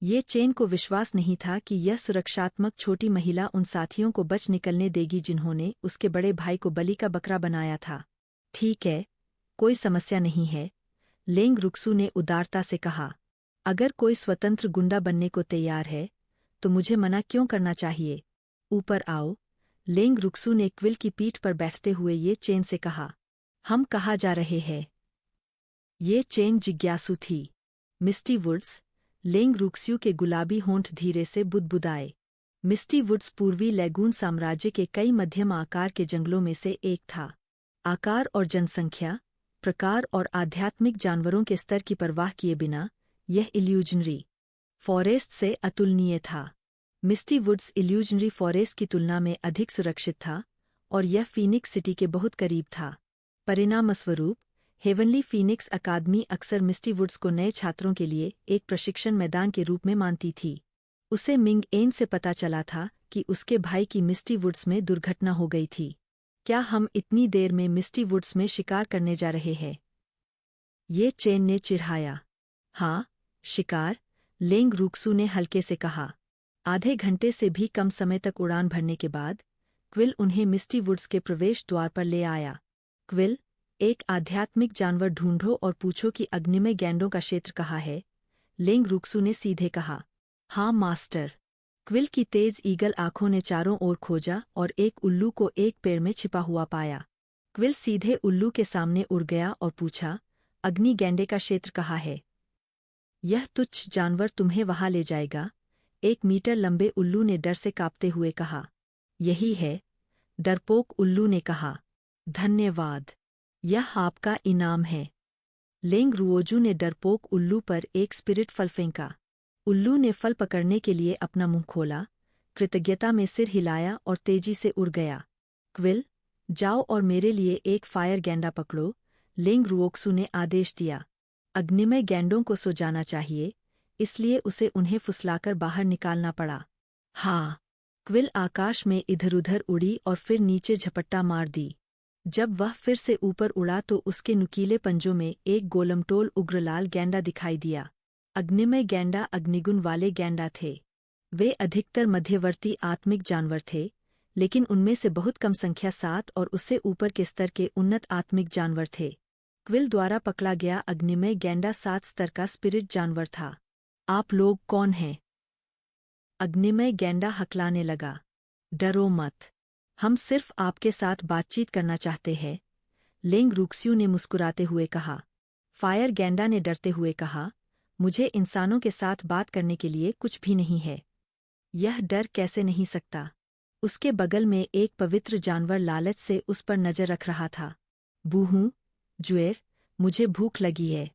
A: ये चेन को विश्वास नहीं था कि यह सुरक्षात्मक छोटी महिला उन साथियों को बच निकलने देगी जिन्होंने उसके बड़े भाई को बलि का बकरा बनाया था। ठीक है, कोई समस्या नहीं है, लेंग रुक्सू ने उदारता से कहा। अगर कोई स्वतंत्र गुंडा बनने को तैयार है, तो मुझे मना क्यों करना चाहिए? ऊपर आओ, लेंग रुक्सू ने क्विल की पीठ पर बैठते हुए ये चेन से कहा। हम कहाँ जा रहे हैं? ये चेन जिज्ञासु थी। मिस्टी वुड्स। लेंग रुक्स्यू के गुलाबी होंठ धीरे से बुदबुदाए। मिस्टी वुड्स पूर्वी लैगून साम्राज्य के कई मध्यम आकार के जंगलों में से एक था। आकार और जनसंख्या, प्रकार और आध्यात्मिक जानवरों के स्तर की परवाह किए बिना यह इल्यूजनरी फॉरेस्ट से अतुलनीय था। मिस्टी वुड्स इल्यूजनरी फॉरेस्ट की तुलना में अधिक सुरक्षित था और यह फीनिक्स सिटी के बहुत करीब था। परिणामस्वरूप हेवनली फीनिक्स अकादमी अक्सर मिस्टी वुड्स को नए छात्रों के लिए एक प्रशिक्षण मैदान के रूप में मानती थी। उसे मिंग एन से पता चला था कि उसके भाई की मिस्टी वुड्स में दुर्घटना हो गई थी। क्या हम इतनी देर में मिस्टी वुड्स में शिकार करने जा रहे हैं? ये चेन ने चिढ़ाया। हाँ, शिकार, लेंग रुक्सू ने हल्के से कहा। आधे घंटे से भी कम समय तक उड़ान भरने के बाद क्विल उन्हें मिस्टी वुड्स के प्रवेश द्वार पर ले आया। क्विल, एक आध्यात्मिक जानवर ढूंढो और पूछो कि अग्निमय गैंडों का क्षेत्र कहाँ है, लेंग रुक्सू ने सीधे कहा। हाँ मास्टर। क्विल की तेज ईगल आंखों ने चारों ओर खोजा और एक उल्लू को एक पेड़ में छिपा हुआ पाया। क्विल सीधे उल्लू के सामने उड़ गया और पूछा, अग्नि गैंडे का क्षेत्र कहाँ है? यह तुच्छ जानवर तुम्हें वहां ले जाएगा, 1 मीटर लंबे उल्लू ने डर से कांपते हुए कहा। यही है, डरपोक उल्लू ने कहा। धन्यवाद, यह आपका इनाम है। लेंग रुओजू ने डरपोक उल्लू पर एक स्पिरिट फल फेंका। उल्लू ने फल पकड़ने के लिए अपना मुंह खोला, कृतज्ञता में सिर हिलाया और तेजी से उड़ गया। क्विल, जाओ और मेरे लिए एक फायर गैंडा पकड़ो, लेंग रुओक्सू ने आदेश दिया। अग्निमय गैंडों को सो जाना चाहिए, इसलिए उसे उन्हें फुसलाकर बाहर निकालना पड़ा। हाँ। क्विल आकाश में इधर-उधर उड़ी और फिर नीचे झपट्टा मार दी। जब वह फिर से ऊपर उड़ा तो उसके नुकीले पंजों में एक गोलमटोल उग्रलाल गैंडा दिखाई दिया। अग्निमय गैंडा अग्निगुण वाले गैंडा थे। वे अधिकतर मध्यवर्ती आत्मिक जानवर थे, लेकिन उनमें से बहुत कम संख्या 7 और उससे ऊपर के स्तर के उन्नत आत्मिक जानवर थे। क्विल द्वारा पकड़ा गया अग्निमय गैंडा 7 स्तर का स्पिरिट जानवर था। आप लोग कौन हैं? अग्निमय गैंडा हकलाने लगा। डरो मत, हम सिर्फ आपके साथ बातचीत करना चाहते हैं, लेंग रुक्स्यू ने मुस्कुराते हुए कहा। फायर गैंडा ने डरते हुए कहा, मुझे इंसानों के साथ बात करने के लिए कुछ भी नहीं है। यह डर कैसे नहीं सकता? उसके बगल में एक पवित्र जानवर लालच से उस पर नजर रख रहा था। बूहू, जुएर, मुझे भूख लगी है।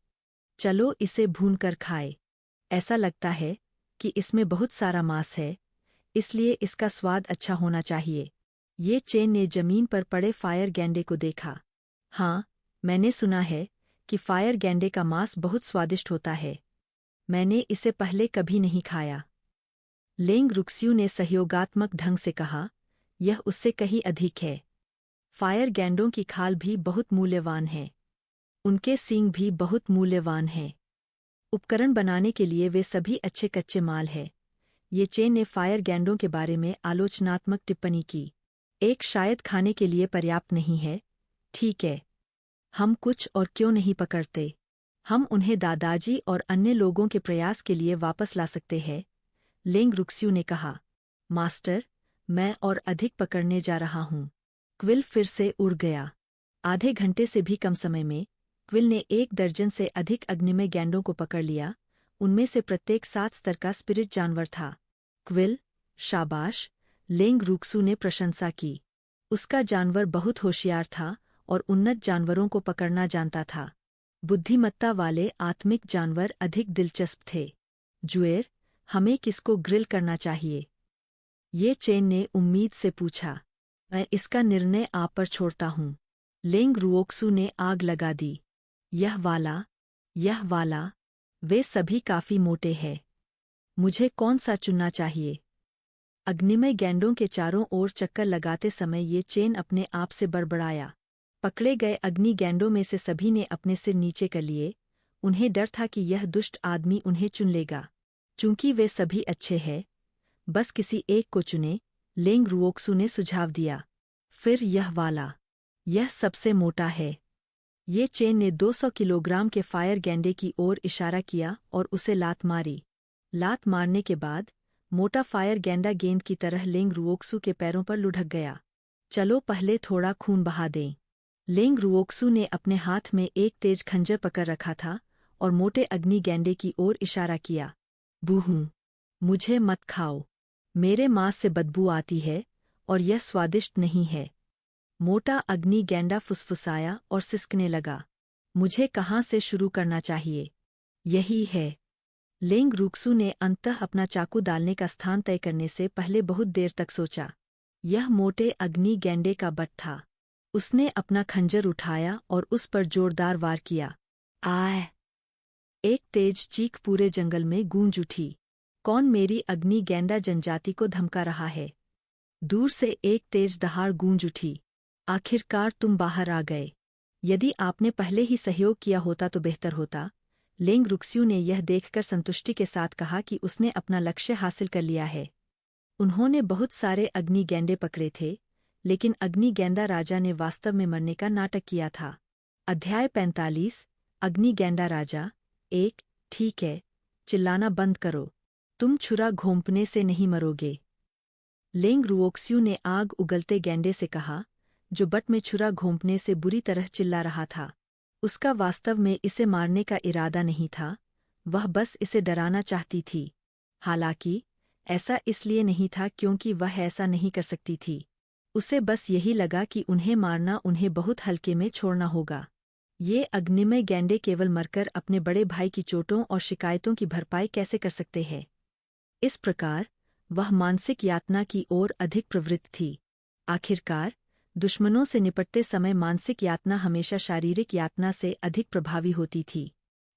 A: चलो इसे भून कर खाए। ऐसा लगता है कि इसमें बहुत सारा मांस है, इसलिए इसका स्वाद अच्छा होना चाहिए। ये चेन ने जमीन पर पड़े फायर गैंडे को देखा। हाँ, मैंने सुना है कि फायर गैंडे का मांस बहुत स्वादिष्ट होता है। मैंने इसे पहले कभी नहीं खाया। लेंग रुक्स्यू ने सहयोगात्मक ढंग से कहा, यह उससे कहीं अधिक है। फायर गैंडों की खाल भी बहुत मूल्यवान है। उनके सींग भी बहुत मूल्यवान हैं। उपकरण बनाने के लिए वे सभी अच्छे कच्चे माल हैं। ये चेन ने फायर गैंडों के बारे में आलोचनात्मक टिप्पणी की। एक शायद खाने के लिए पर्याप्त नहीं है। ठीक है, हम कुछ और क्यों नहीं पकड़ते? हम उन्हें दादाजी और अन्य लोगों के प्रयास के लिए वापस ला सकते हैं, लेंग रुक्स्यू ने कहा। मास्टर, मैं और अधिक पकड़ने जा रहा हूँ। क्विल फिर से उड़ गया। आधे घंटे से भी कम समय में क्विल ने 1 दर्जन से अधिक अग्निमय गैंडों को पकड़ लिया। उनमें से प्रत्येक 7 स्तर का स्पिरिट जानवर था। क्विल, शाबाश, लेंग रुक्सू ने प्रशंसा की। उसका जानवर बहुत होशियार था और उन्नत जानवरों को पकड़ना जानता था। बुद्धिमत्ता वाले आत्मिक जानवर अधिक दिलचस्प थे। जुएर, हमें किसको ग्रिल करना चाहिए? ये चेन ने उम्मीद से पूछा। मैं इसका निर्णय आप पर छोड़ता हूँ। लेंग रुओक्सू ने आग लगा दी। यह वाला, वे सभी काफी मोटे हैं। मुझे कौन सा चुनना चाहिए? अग्निमय गैंडों के चारों ओर चक्कर लगाते समय ये चेन अपने आप से बड़बड़ाया। पकड़े गए अग्नि गैंडों में से सभी ने अपने सिर नीचे कर लिए। उन्हें डर था कि यह दुष्ट आदमी उन्हें चुन लेगा। चूंकि वे सभी अच्छे हैं, बस किसी एक को चुने, लेंग रुओक्सू ने सुझाव दिया। फिर यह सबसे मोटा है। ये चेन ने 200 किलोग्राम के फायर गैंडे की ओर इशारा किया और उसे लात मारी। लात मारने के बाद मोटा फायर गैंडा गेंद की तरह लेंग रुओक्सू के पैरों पर लुढ़क गया। चलो पहले थोड़ा खून बहा दें। लेंग रुओक्सू ने अपने हाथ में एक तेज खंजर पकड़ रखा था और मोटे अग्नि गैंडे की ओर इशारा किया। बूहू, मुझे मत खाओ। मेरे मांस से बदबू आती है और यह स्वादिष्ट नहीं है। मोटा अग्नि गैंडा फुसफुसाया और सिसकने लगा। मुझे कहाँ से शुरू करना चाहिए? यही है। लेंग रुक्सू ने अंततः अपना चाकू डालने का स्थान तय करने से पहले बहुत देर तक सोचा। यह मोटे अग्नि गैंडे का बट था। उसने अपना खंजर उठाया और उस पर जोरदार वार किया। आय! एक तेज चीख पूरे जंगल में गूंज उठी। कौन मेरी अग्नि गैंडा जनजाति को धमका रहा है? दूर से एक तेज दहाड़ गूंज उठी। आखिरकार तुम बाहर आ गए। यदि आपने पहले ही सहयोग किया होता तो बेहतर होता। लेंग रुक्स्यू ने यह देखकर संतुष्टि के साथ कहा कि उसने अपना लक्ष्य हासिल कर लिया है। उन्होंने बहुत सारे अग्नि गैंडे पकड़े थे, लेकिन अग्नि गैंडा राजा ने वास्तव में मरने का नाटक किया था। अध्याय 45 अग्नि गैंडा राजा 1। ठीक है, चिल्लाना बंद करो। तुम छुरा घोंपने से नहीं मरोगे। लेंग रुओक्स्यू ने आग उगलते गैंडे से कहा, जो बट में छुरा घोंपने से बुरी तरह चिल्ला रहा था। उसका वास्तव में इसे मारने का इरादा नहीं था, वह बस इसे डराना चाहती थी। हालांकि ऐसा इसलिए नहीं था क्योंकि वह ऐसा नहीं कर सकती थी। उसे बस यही लगा कि उन्हें मारना उन्हें बहुत हल्के में छोड़ना होगा। ये अग्निमय गैंडे केवल मरकर अपने बड़े भाई की चोटों और शिकायतों की भरपाई कैसे कर सकते हैं? इस प्रकार वह मानसिक यातना की ओर अधिक प्रवृत्त थी। आखिरकार दुश्मनों से निपटते समय मानसिक यातना हमेशा शारीरिक यातना से अधिक प्रभावी होती थी।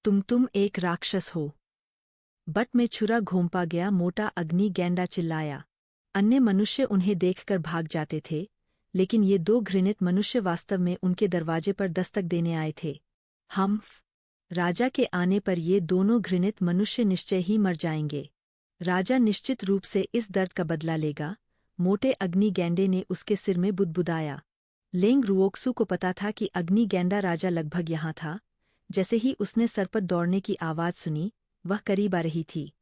A: तुम एक राक्षस हो। बट में छुरा घोंपा गया मोटा अग्नि गैंडा चिल्लाया। अन्य मनुष्य उन्हें देखकर भाग जाते थे, लेकिन ये 2 घृणित मनुष्य वास्तव में उनके दरवाजे पर दस्तक देने आए थे। हम्फ! राजा के आने पर ये दोनों घृणित मनुष्य निश्चय ही मर जाएंगे। राजा निश्चित रूप से इस दर्द का बदला लेगा। मोटे अग्नि गैंडे ने उसके सिर में बुदबुदाया। लेंग रुओक्सू को पता था कि अग्नि गैंडा राजा लगभग यहाँ था। जैसे ही उसने सरपट दौड़ने की आवाज़ सुनी, वह करीब आ रही थी।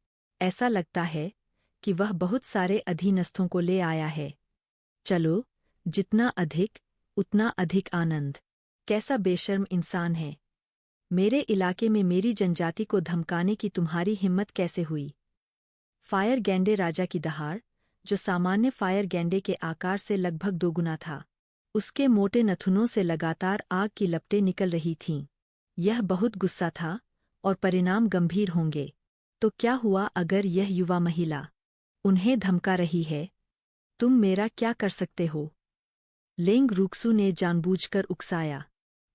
A: ऐसा लगता है कि वह बहुत सारे अधीनस्थों को ले आया है। चलो, जितना अधिक, उतना अधिक आनंद। कैसा बेशर्म इंसान है। मेरे इलाके में मेरी जनजाति को धमकाने की तुम्हारी हिम्मत कैसे हुई? फायर गैंडे राजा की दहाड़, जो सामान्य फायर गैंडे के आकार से लगभग 2 गुना था। उसके मोटे नथुनों से लगातार आग की लपटें निकल रही थीं। यह बहुत गुस्सा था और परिणाम गंभीर होंगे। तो क्या हुआ अगर यह युवा महिला उन्हें धमका रही है? तुम मेरा क्या कर सकते हो? लेंग रुक्सू ने जानबूझकर उकसाया।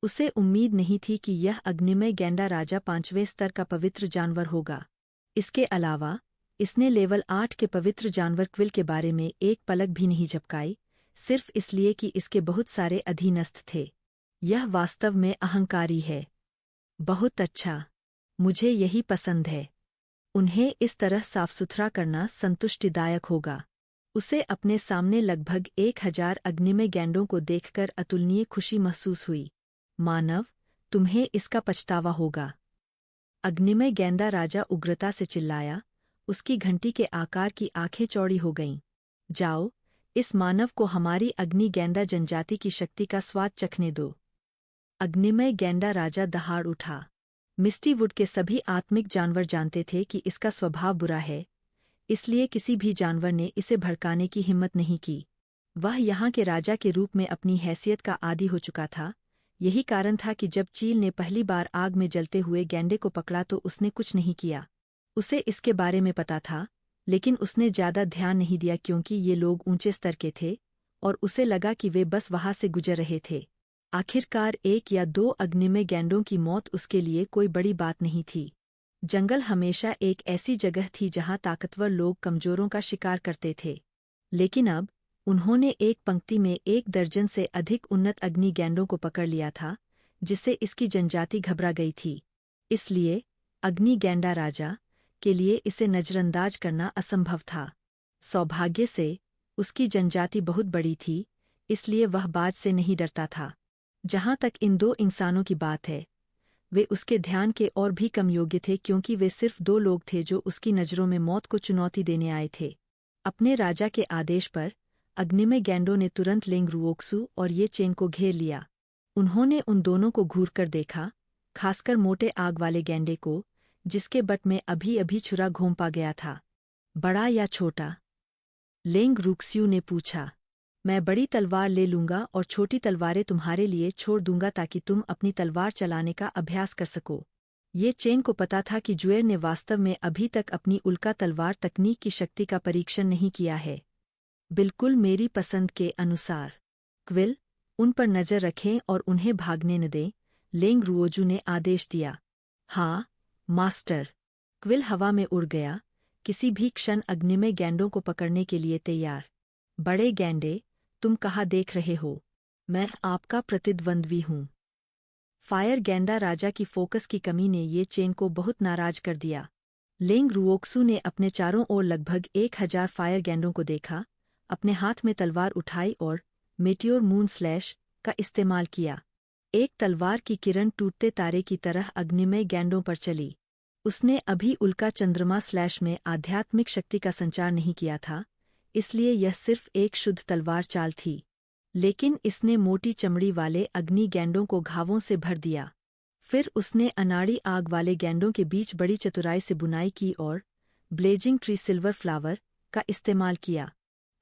A: उसे उम्मीद नहीं थी कि यह अग्निमय गैंडा राजा 5वें स्तर का पवित्र जानवर होगा। इसके अलावा इसने लेवल 8 के पवित्र जानवर क्विल के बारे में एक पलक भी नहीं झपकाई, सिर्फ इसलिए कि इसके बहुत सारे अधीनस्थ थे। यह वास्तव में अहंकारी है। बहुत अच्छा, मुझे यही पसंद है। उन्हें इस तरह साफ सुथरा करना संतुष्टिदायक होगा। उसे अपने सामने लगभग 1000 अग्निमय गैंडों को देखकर अतुलनीय खुशी महसूस हुई। मानव, तुम्हें इसका पछतावा होगा। अग्निमय गेंदा राजा उग्रता से चिल्लाया। उसकी घंटी के आकार की आंखें चौड़ी हो गईं। जाओ, इस मानव को हमारी अग्नि गेंदा जनजाति की शक्ति का स्वाद चखने दो। अग्निमय गेंडा राजा दहाड़ उठा। मिस्टी वुड के सभी आत्मिक जानवर जानते थे कि इसका स्वभाव बुरा है, इसलिए किसी भी जानवर ने इसे भड़काने की हिम्मत नहीं की। वह यहाँ के राजा के रूप में अपनी हैसियत का आदी हो चुका था। यही कारण था कि जब चील ने पहली बार आग में जलते हुए गैंडे को पकड़ा तो उसने कुछ नहीं किया। उसे इसके बारे में पता था, लेकिन उसने ज्यादा ध्यान नहीं दिया क्योंकि ये लोग ऊंचे स्तर के थे और उसे लगा कि वे बस वहां से गुजर रहे थे। आखिरकार 1 या 2 अग्निमय गैंडों की मौत उसके लिए कोई बड़ी बात नहीं थी। जंगल हमेशा एक ऐसी जगह थी जहां ताकतवर लोग कमजोरों का शिकार करते थे। लेकिन अब उन्होंने एक पंक्ति में 1 दर्जन से अधिक उन्नत अग्नि गैंडों को पकड़ लिया था, जिससे इसकी जनजाति घबरा गई थी। इसलिए अग्नि गैंडा राजा के लिए इसे नजरअंदाज करना असंभव था। सौभाग्य से उसकी जनजाति बहुत बड़ी थी, इसलिए वह बाज से नहीं डरता था। जहां तक इन 2 इंसानों की बात है, वे उसके ध्यान के और भी कम योग्य थे क्योंकि वे सिर्फ 2 लोग थे जो उसकी नज़रों में मौत को चुनौती देने आए थे। अपने राजा के आदेश पर अग्निमय गैंडों ने तुरंत लेंग रुओक्सु और ये चेंग को घेर लिया। उन्होंने उन दोनों को घूरकर देखा, खासकर मोटे आग वाले गैंडे को, जिसके बट में अभी-अभी छुरा घोंपा गया था। बड़ा या छोटा? लेंग रुक्स्यू ने पूछा। मैं बड़ी तलवार ले लूंगा और छोटी तलवारें तुम्हारे लिए छोड़ दूंगा ताकि तुम अपनी तलवार चलाने का अभ्यास कर सको। ये चेन को पता था कि जुएर ने वास्तव में अभी तक अपनी उल्का तलवार तकनीक की शक्ति का परीक्षण नहीं किया है। बिल्कुल मेरी पसंद के अनुसार। क्विल, उन पर नजर रखें और उन्हें भागने न दें, लेंग रुओजू ने आदेश दिया। हाँ, मास्टर। क्विल हवा में उड़ गया, किसी भी क्षण अग्निमय गैंडों को पकड़ने के लिए तैयार। बड़े गैंडे, तुम कहाँ देख रहे हो? मैं आपका प्रतिद्वंद्वी हूँ। फायर गैंडा राजा की फोकस की कमी ने ये चेन को बहुत नाराज कर दिया। लेंग रुओक्सु ने अपने चारों ओर लगभग 1000 फायर गैंडों को देखा, अपने हाथ में तलवार उठाई और मेटियोर मून स्लैश का इस्तेमाल किया। एक तलवार की किरण टूटते तारे की तरह अग्निमय गैंडों पर चली। उसने अभी उल्का चंद्रमा स्लैश में आध्यात्मिक शक्ति का संचार नहीं किया था, इसलिए यह सिर्फ एक शुद्ध तलवार चाल थी। लेकिन इसने मोटी चमड़ी वाले अग्नि गैंडों को घावों से भर दिया। फिर उसने अनाड़ी आग वाले गैंडों के बीच बड़ी चतुराई से बुनाई की और ब्लेजिंग ट्री सिल्वर फ्लावर का इस्तेमाल किया।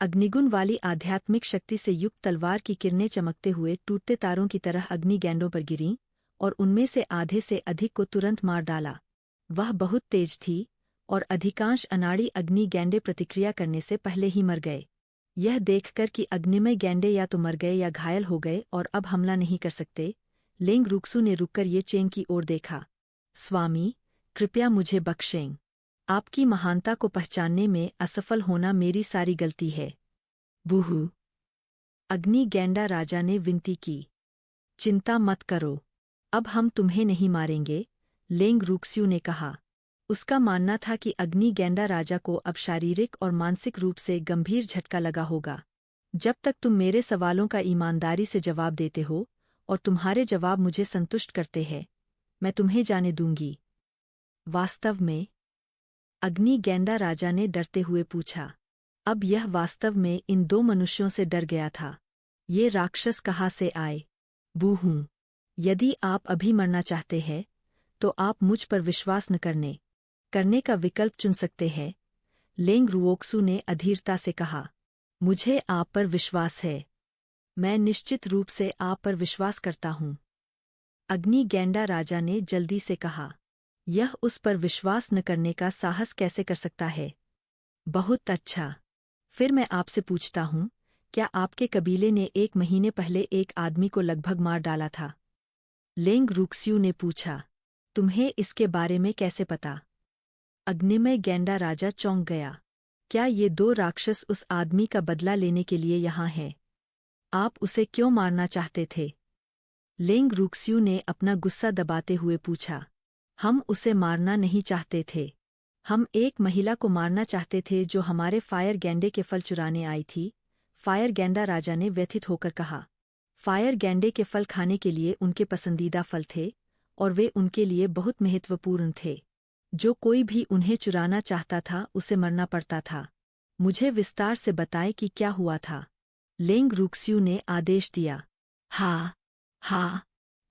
A: अग्निगुण वाली आध्यात्मिक शक्ति से युक्त तलवार की किरणें चमकते हुए टूटते तारों की तरह अग्नि गैंडों पर गिरीं और उनमें से आधे से अधिक को तुरंत मार डाला। वह बहुत तेज थी और अधिकांश अनाड़ी अग्नि गैंडे प्रतिक्रिया करने से पहले ही मर गए। यह देखकर कि अग्निमय गैंडे या तो मर गए या घायल हो गए और अब हमला नहीं कर सकते, लेंग रुक्सु ने रुककर ये चेन की ओर देखा। स्वामी, कृपया मुझे बख्शें। आपकी महानता को पहचानने में असफल होना मेरी सारी गलती है। बूहू। अग्नि गैंडा राजा ने विनती की। चिंता मत करो, अब हम तुम्हें नहीं मारेंगे, लेंग रुक्स्यू ने कहा। उसका मानना था कि अग्नि गैंडा राजा को अब शारीरिक और मानसिक रूप से गंभीर झटका लगा होगा। जब तक तुम मेरे सवालों का ईमानदारी से जवाब देते हो और तुम्हारे जवाब मुझे संतुष्ट करते हैं, मैं तुम्हें जाने दूंगी। वास्तव में? अग्नि गैंडा राजा ने डरते हुए पूछा। अब यह वास्तव में इन 2 मनुष्यों से डर गया था। ये राक्षस कहाँ से आए? बूहू। यदि आप अभी मरना चाहते हैं, तो आप मुझ पर विश्वास न करने का विकल्प चुन सकते हैं, लेंग रुओक्सु ने अधीरता से कहा। मुझे आप पर विश्वास है। मैं निश्चित रूप से आप पर विश्वास करता हूँ। अग्नि गैंडा राजा ने जल्दी से कहा। यह उस पर विश्वास न करने का साहस कैसे कर सकता है? बहुत अच्छा। फिर मैं आपसे पूछता हूँ, क्या आपके कबीले ने 1 महीने पहले एक आदमी को लगभग मार डाला था? लेंग रुक्स्यू ने पूछा। तुम्हें इसके बारे में कैसे पता? अग्निमय गैंडा राजा चौंक गया। क्या ये 2 राक्षस उस आदमी का बदला लेने के लिए यहाँ हैं? आप उसे क्यों मारना चाहते थे? लेंग रूक्स्यू ने अपना गुस्सा दबाते हुए पूछा। हम उसे मारना नहीं चाहते थे। हम एक महिला को मारना चाहते थे जो हमारे फायर गैंडे के फल चुराने आई थी, फायर गैंडा राजा ने व्यथित होकर कहा। फायर गैंडे के फल खाने के लिए उनके पसंदीदा फल थे और वे उनके लिए बहुत महत्वपूर्ण थे। जो कोई भी उन्हें चुराना चाहता था उसे मरना पड़ता था। मुझे विस्तार से बताएं कि क्या हुआ था। लेंग रूक्स्यू ने आदेश दिया। हाँ हाँ।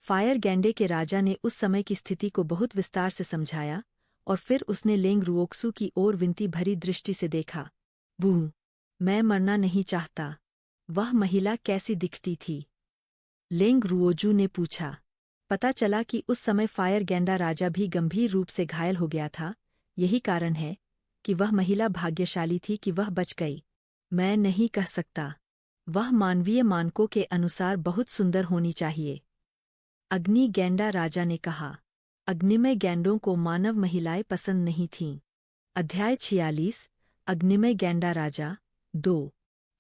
A: फायर गैंडे के राजा ने उस समय की स्थिति को बहुत विस्तार से समझाया और फिर उसने लेंग रुओक्सू की ओर विनती भरी दृष्टि से देखा। बूह! मैं मरना नहीं चाहता। वह महिला कैसी दिखती थी? लेंग रुओजू ने पूछा। पता चला कि उस समय फायर गैंडा राजा भी गंभीर रूप से घायल हो गया था। यही कारण है कि वह महिला भाग्यशाली थी कि वह बच गई। मैं नहीं कह सकता। वह मानवीय मानकों के अनुसार बहुत सुंदर होनी चाहिए। अग्नि गैंडा राजा ने कहा। अग्निमय गैंडों को मानव महिलाएं पसंद नहीं थीं। अध्याय 46 अग्निमय गैंडा राजा 2।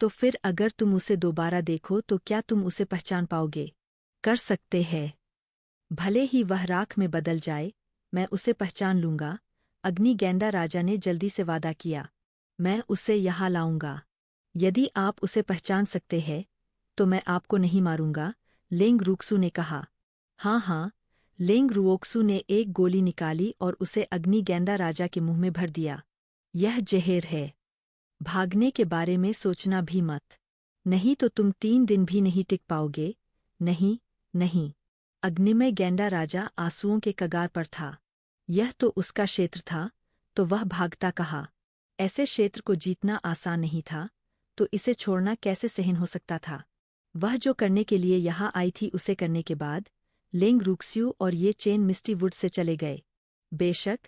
A: तो फिर अगर तुम उसे दोबारा देखो तो क्या तुम उसे पहचान पाओगे? कर सकते हैं। भले ही वह राख में बदल जाए, मैं उसे पहचान लूंगा। अग्नि गैंडा राजा ने जल्दी से वादा किया। मैं उसे यहाँ लाऊंगा। यदि आप उसे पहचान सकते हैं तो मैं आपको नहीं मारूंगा, लेंग रूक्सू ने कहा। हाँ हाँ। लेंग रुओक्सू ने एक गोली निकाली और उसे अग्नि गैंडा राजा के मुंह में भर दिया। यह जहर है। भागने के बारे में सोचना भी मत। नहीं तो तुम 3 दिन भी नहीं टिक पाओगे। नहीं नहीं। अग्निमय गैंडा राजा आंसुओं के कगार पर था। यह तो उसका क्षेत्र था, तो वह भागता कहा। ऐसे क्षेत्र को जीतना आसान नहीं था, तो इसे छोड़ना कैसे सहन हो सकता था? वह जो करने के लिए यहाँ आई थी उसे करने के बाद लेंग रूक्स्यू और ये चेन मिस्टी वुड से चले गए। बेशक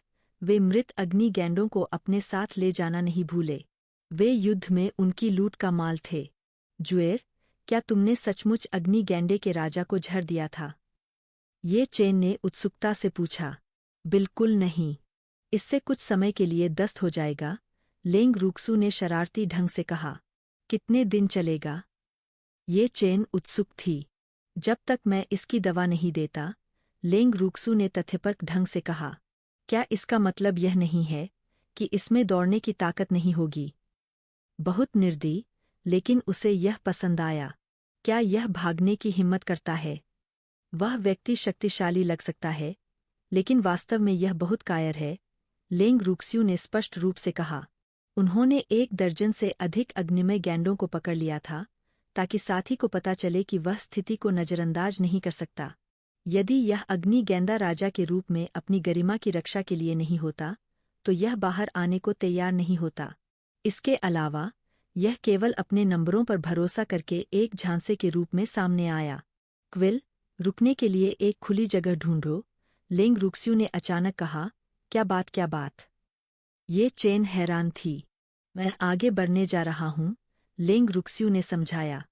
A: वे मृत अग्नि गैंडों को अपने साथ ले जाना नहीं भूले। वे युद्ध में उनकी लूट का माल थे। जुएर, क्या तुमने सचमुच अग्नि गैंडे के राजा को झड़ दिया था? ये चेन ने उत्सुकता से पूछा। बिल्कुल नहीं। इससे कुछ समय के लिए दस्त हो जाएगा, लेंग रूक्सू ने शरारती ढंग से कहा। कितने दिन चलेगा? ये चेन उत्सुक थी। जब तक मैं इसकी दवा नहीं देता, लेंग रूक्सू ने तथ्यपरक ढंग से कहा। क्या इसका मतलब यह नहीं है कि इसमें दौड़ने की ताकत नहीं होगी? बहुत निर्दयी, लेकिन उसे यह पसंद आया। क्या यह भागने की हिम्मत करता है? वह व्यक्ति शक्तिशाली लग सकता है, लेकिन वास्तव में यह बहुत कायर है, लेंग रूक्स्यू ने स्पष्ट रूप से कहा। उन्होंने 1 दर्जन से अधिक अग्निमय गैंडों को पकड़ लिया था, ताकि साथी को पता चले कि वह स्थिति को नजरअंदाज नहीं कर सकता। यदि यह अग्नि गैंडा राजा के रूप में अपनी गरिमा की रक्षा के लिए नहीं होता, तो यह बाहर आने को तैयार नहीं होता। इसके अलावा यह केवल अपने नंबरों पर भरोसा करके एक झांसे के रूप में सामने आया। क्विल, रुकने के लिए एक खुली जगह ढूंढो, लेंग रूक्स्यू ने अचानक कहा। क्या बात क्या बात? ये चेन हैरान थी। मैं आगे बढ़ने जा रहा हूँ, लेंग रूक्स्यू ने समझाया।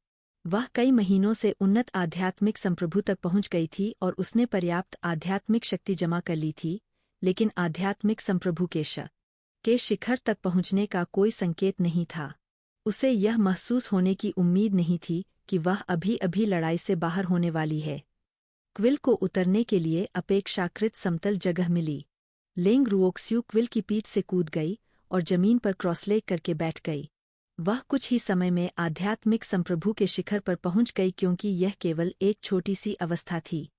A: वह कई महीनों से उन्नत आध्यात्मिक संप्रभु तक पहुंच गई थी और उसने पर्याप्त आध्यात्मिक शक्ति जमा कर ली थी, लेकिन आध्यात्मिक संप्रभु के शिखर तक पहुंचने का कोई संकेत नहीं था। उसे यह महसूस होने की उम्मीद नहीं थी कि वह अभी-अभी लड़ाई से बाहर होने वाली है। क्विल को उतरने के लिए अपेक्षाकृत समतल जगह मिली। लेंग रुओक्स्यू क्विल की पीठ से कूद गई और जमीन पर क्रॉसलेग करके बैठ गई। वह कुछ ही समय में आध्यात्मिक संप्रभु के शिखर पर पहुंच गई, क्योंकि यह केवल एक छोटी सी अवस्था थी।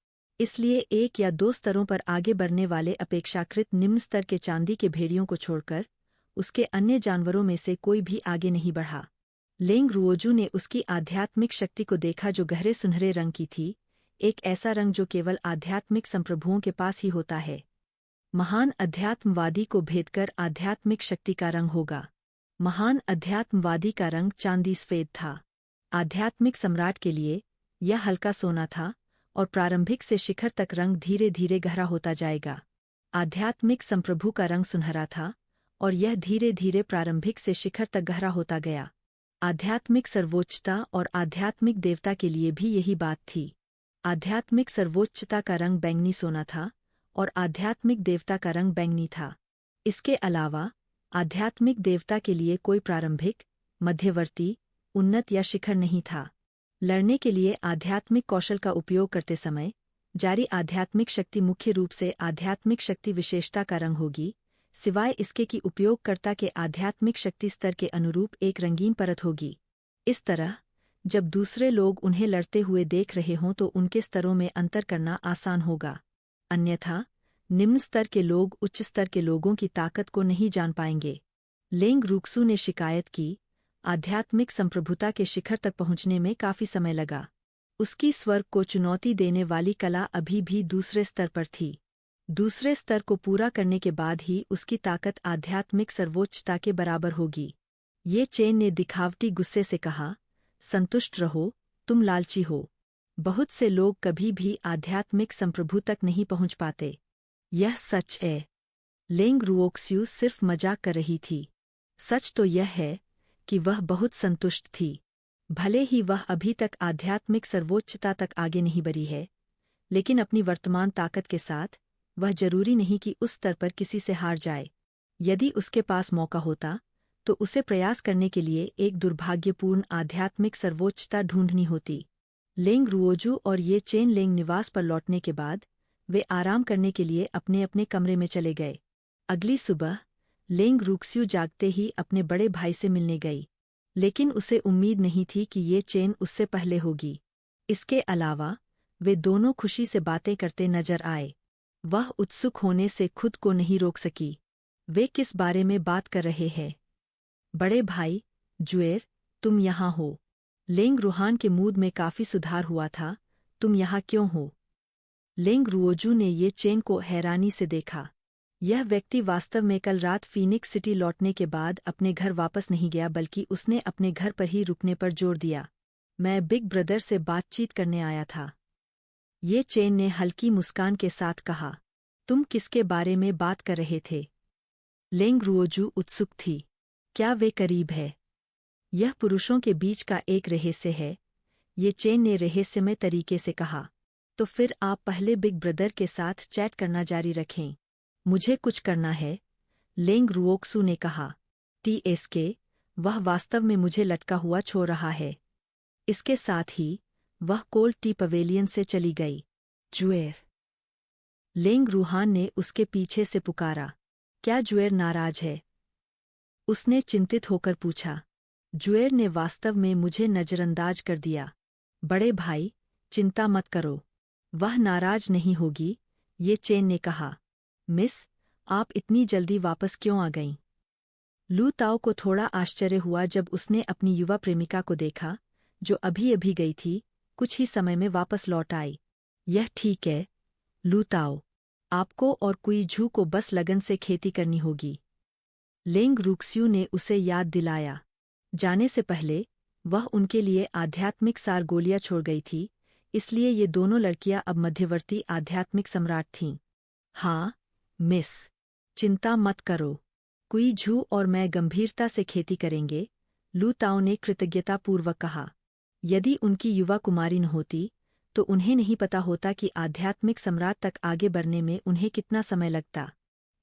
A: इसलिए 1 या 2 स्तरों पर आगे बढ़ने वाले अपेक्षाकृत निम्न स्तर के चांदी के भेड़ियों को छोड़कर उसके अन्य जानवरों में से कोई भी आगे नहीं बढ़ा। लेंग रुओजू ने उसकी आध्यात्मिक शक्ति को देखा, जो गहरे सुनहरे रंग की थी, एक ऐसा रंग जो केवल आध्यात्मिक संप्रभुओं के पास ही होता है। महान अध्यात्मवादी को भेदकर आध्यात्मिक शक्ति का रंग होगा। महान अध्यात्मवादी का रंग चांदी सफेद था। आध्यात्मिक सम्राट के लिए यह हल्का सोना था और प्रारंभिक से शिखर तक रंग धीरे धीरे गहरा होता जाएगा। आध्यात्मिक संप्रभु का रंग सुनहरा था और यह धीरे धीरे प्रारंभिक से शिखर तक गहरा होता गया। आध्यात्मिक सर्वोच्चता और आध्यात्मिक देवता के लिए भी यही बात थी। आध्यात्मिक सर्वोच्चता का रंग बैंगनी सोना था और आध्यात्मिक देवता का रंग बैंगनी था। इसके अलावा आध्यात्मिक देवता के लिए कोई प्रारंभिक, मध्यवर्ती, उन्नत या शिखर नहीं था। लड़ने के लिए आध्यात्मिक कौशल का उपयोग करते समय जारी आध्यात्मिक शक्ति मुख्य रूप से आध्यात्मिक शक्ति विशेषता का रंग होगी, सिवाय इसके कि उपयोगकर्ता के आध्यात्मिक शक्ति स्तर के अनुरूप एक रंगीन परत होगी। इस तरह जब दूसरे लोग उन्हें लड़ते हुए देख रहे हों तो उनके स्तरों में अंतर करना आसान होगा। अन्यथा निम्न स्तर के लोग उच्च स्तर के लोगों की ताकत को नहीं जान पाएंगे। लेंग रूक्सू ने शिकायत की, आध्यात्मिक संप्रभुता के शिखर तक पहुंचने में काफी समय लगा। उसकी स्वर्ग को चुनौती देने वाली कला अभी भी दूसरे स्तर पर थी। दूसरे स्तर को पूरा करने के बाद ही उसकी ताकत आध्यात्मिक सर्वोच्चता के बराबर होगी। ये चेन ने दिखावटी गुस्से से कहा, संतुष्ट रहो, तुम लालची हो। बहुत से लोग कभी भी आध्यात्मिक संप्रभु तक नहीं पहुंच पाते। यह सच है। लेंग रुओक्स्यू सिर्फ मजाक कर रही थी। सच तो यह है कि वह बहुत संतुष्ट थी। भले ही वह अभी तक आध्यात्मिक सर्वोच्चता तक आगे नहीं बढ़ी है, लेकिन अपनी वर्तमान ताकत के साथ वह जरूरी नहीं कि उस स्तर पर किसी से हार जाए। यदि उसके पास मौका होता तो उसे प्रयास करने के लिए एक दुर्भाग्यपूर्ण आध्यात्मिक सर्वोच्चता ढूंढनी होती। लेंग रुओजू और ये चेन लेंग निवास पर लौटने के बाद वे आराम करने के लिए अपने अपने कमरे में चले गए। अगली सुबह लेंग रूक्स्यू जागते ही अपने बड़े भाई से मिलने गई, लेकिन उसे उम्मीद नहीं थी कि ये चेन उससे पहले होगी। इसके अलावा वे दोनों खुशी से बातें करते नजर आए। वह उत्सुक होने से खुद को नहीं रोक सकी। वे किस बारे में बात कर रहे हैं? बड़े भाई, जुएर, तुम यहाँ हो। लेंग रूहान के मूड में काफी सुधार हुआ था। तुम यहाँ क्यों हो? लेंग रुओजू ने ये चेन को हैरानी से देखा। यह व्यक्ति वास्तव में कल रात फीनिक्स सिटी लौटने के बाद अपने घर वापस नहीं गया, बल्कि उसने अपने घर पर ही रुकने पर जोर दिया। मैं बिग ब्रदर से बातचीत करने आया था। ये चेन ने हल्की मुस्कान के साथ कहा। तुम किसके बारे में बात कर रहे थे? लेंग रुओजू उत्सुक थी। क्या वे करीब है? यह पुरुषों के बीच का एक रहस्य है, ये चेन ने रहस्यमय तरीके से कहा। तो फिर आप पहले बिग ब्रदर के साथ चैट करना जारी रखें। मुझे कुछ करना है, लेंग रुओक्सू ने कहा। TSK, वह वास्तव में मुझे लटका हुआ छोड़ रहा है। इसके साथ ही वह कोल्ड टी पवेलियन से चली गई। जुएर, लेंग रूहान ने उसके पीछे से पुकारा। क्या जुएर नाराज है? उसने चिंतित होकर पूछा। जुएर ने वास्तव में मुझे नजरअंदाज कर दिया। बड़े भाई, चिंता मत करो, वह नाराज नहीं होगी, ये चेन ने कहा। मिस, आप इतनी जल्दी वापस क्यों आ गईं? लू ताओ को थोड़ा आश्चर्य हुआ जब उसने अपनी युवा प्रेमिका को देखा, जो अभी अभी गई थी, कुछ ही समय में वापस लौट आई। यह ठीक है, लू ताओ, आपको और कुई झू को बस लगन से खेती करनी होगी। लेंग रूक्स्यू ने उसे याद दिलाया। जाने से पहले वह उनके लिए आध्यात्मिक सार गोलियां छोड़ गई थी, इसलिए ये दोनों लड़कियां अब मध्यवर्ती आध्यात्मिक सम्राट थीं। हाँ, मिस, चिंता मत करो, कुई झू और मैं गंभीरता से खेती करेंगे, लू ताओ ने कृतज्ञतापूर्वक कहा। यदि उनकी युवा कुमारी न होती तो उन्हें नहीं पता होता कि आध्यात्मिक सम्राट तक आगे बढ़ने में उन्हें कितना समय लगता।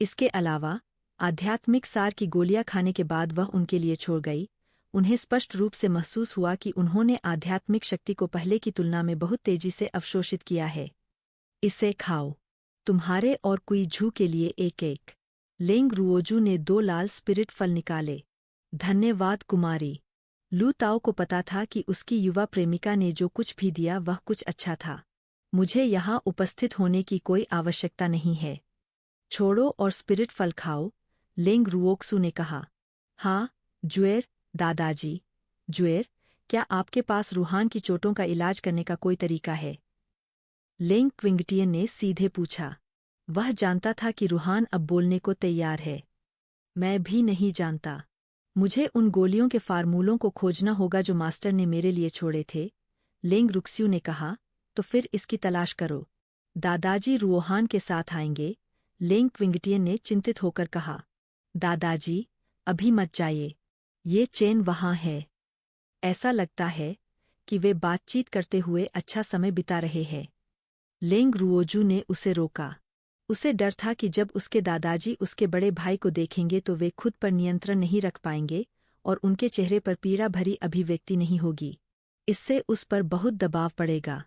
A: इसके अलावा आध्यात्मिक सार की गोलियां खाने के बाद वह उनके लिए छोड़ गई। उन्हें स्पष्ट रूप से महसूस हुआ कि उन्होंने आध्यात्मिक शक्ति को पहले की तुलना में बहुत तेजी से अवशोषित किया है। इसे खाओ, तुम्हारे और कुई झू के लिए एक एक। लेंग रुओजू ने 2 लाल स्पिरिट फल निकाले। धन्यवाद कुमारी। लू ताओ को पता था कि उसकी युवा प्रेमिका ने जो कुछ भी दिया वह कुछ अच्छा था। मुझे यहाँ उपस्थित होने की कोई आवश्यकता नहीं है। छोड़ो और स्पिरिट फल खाओ, लेंग रुओक्सू ने कहा। हाँ, जुएर, दादाजी। जुएर, क्या आपके पास रूहान की चोटों का इलाज करने का कोई तरीका है? लेंग क्विंगटियन ने सीधे पूछा। वह जानता था कि रूहान अब बोलने को तैयार है। मैं भी नहीं जानता। मुझे उन गोलियों के फार्मूलों को खोजना होगा जो मास्टर ने मेरे लिए छोड़े थे, लेंग रुक्स्यू ने कहा। तो फिर इसकी तलाश करो। दादाजी रूहान के साथ आएंगे, लेंग क्विंगटियन ने चिंतित होकर कहा। दादाजी, अभी मत जाइए, ये चेन वहाँ है। ऐसा लगता है कि वे बातचीत करते हुए अच्छा समय बिता रहे हैं। लेंग रुओजू ने उसे रोका। उसे डर था कि जब उसके दादाजी उसके बड़े भाई को देखेंगे तो वे खुद पर नियंत्रण नहीं रख पाएंगे और उनके चेहरे पर पीड़ा भरी अभिव्यक्ति नहीं होगी। इससे उस पर बहुत दबाव पड़ेगा।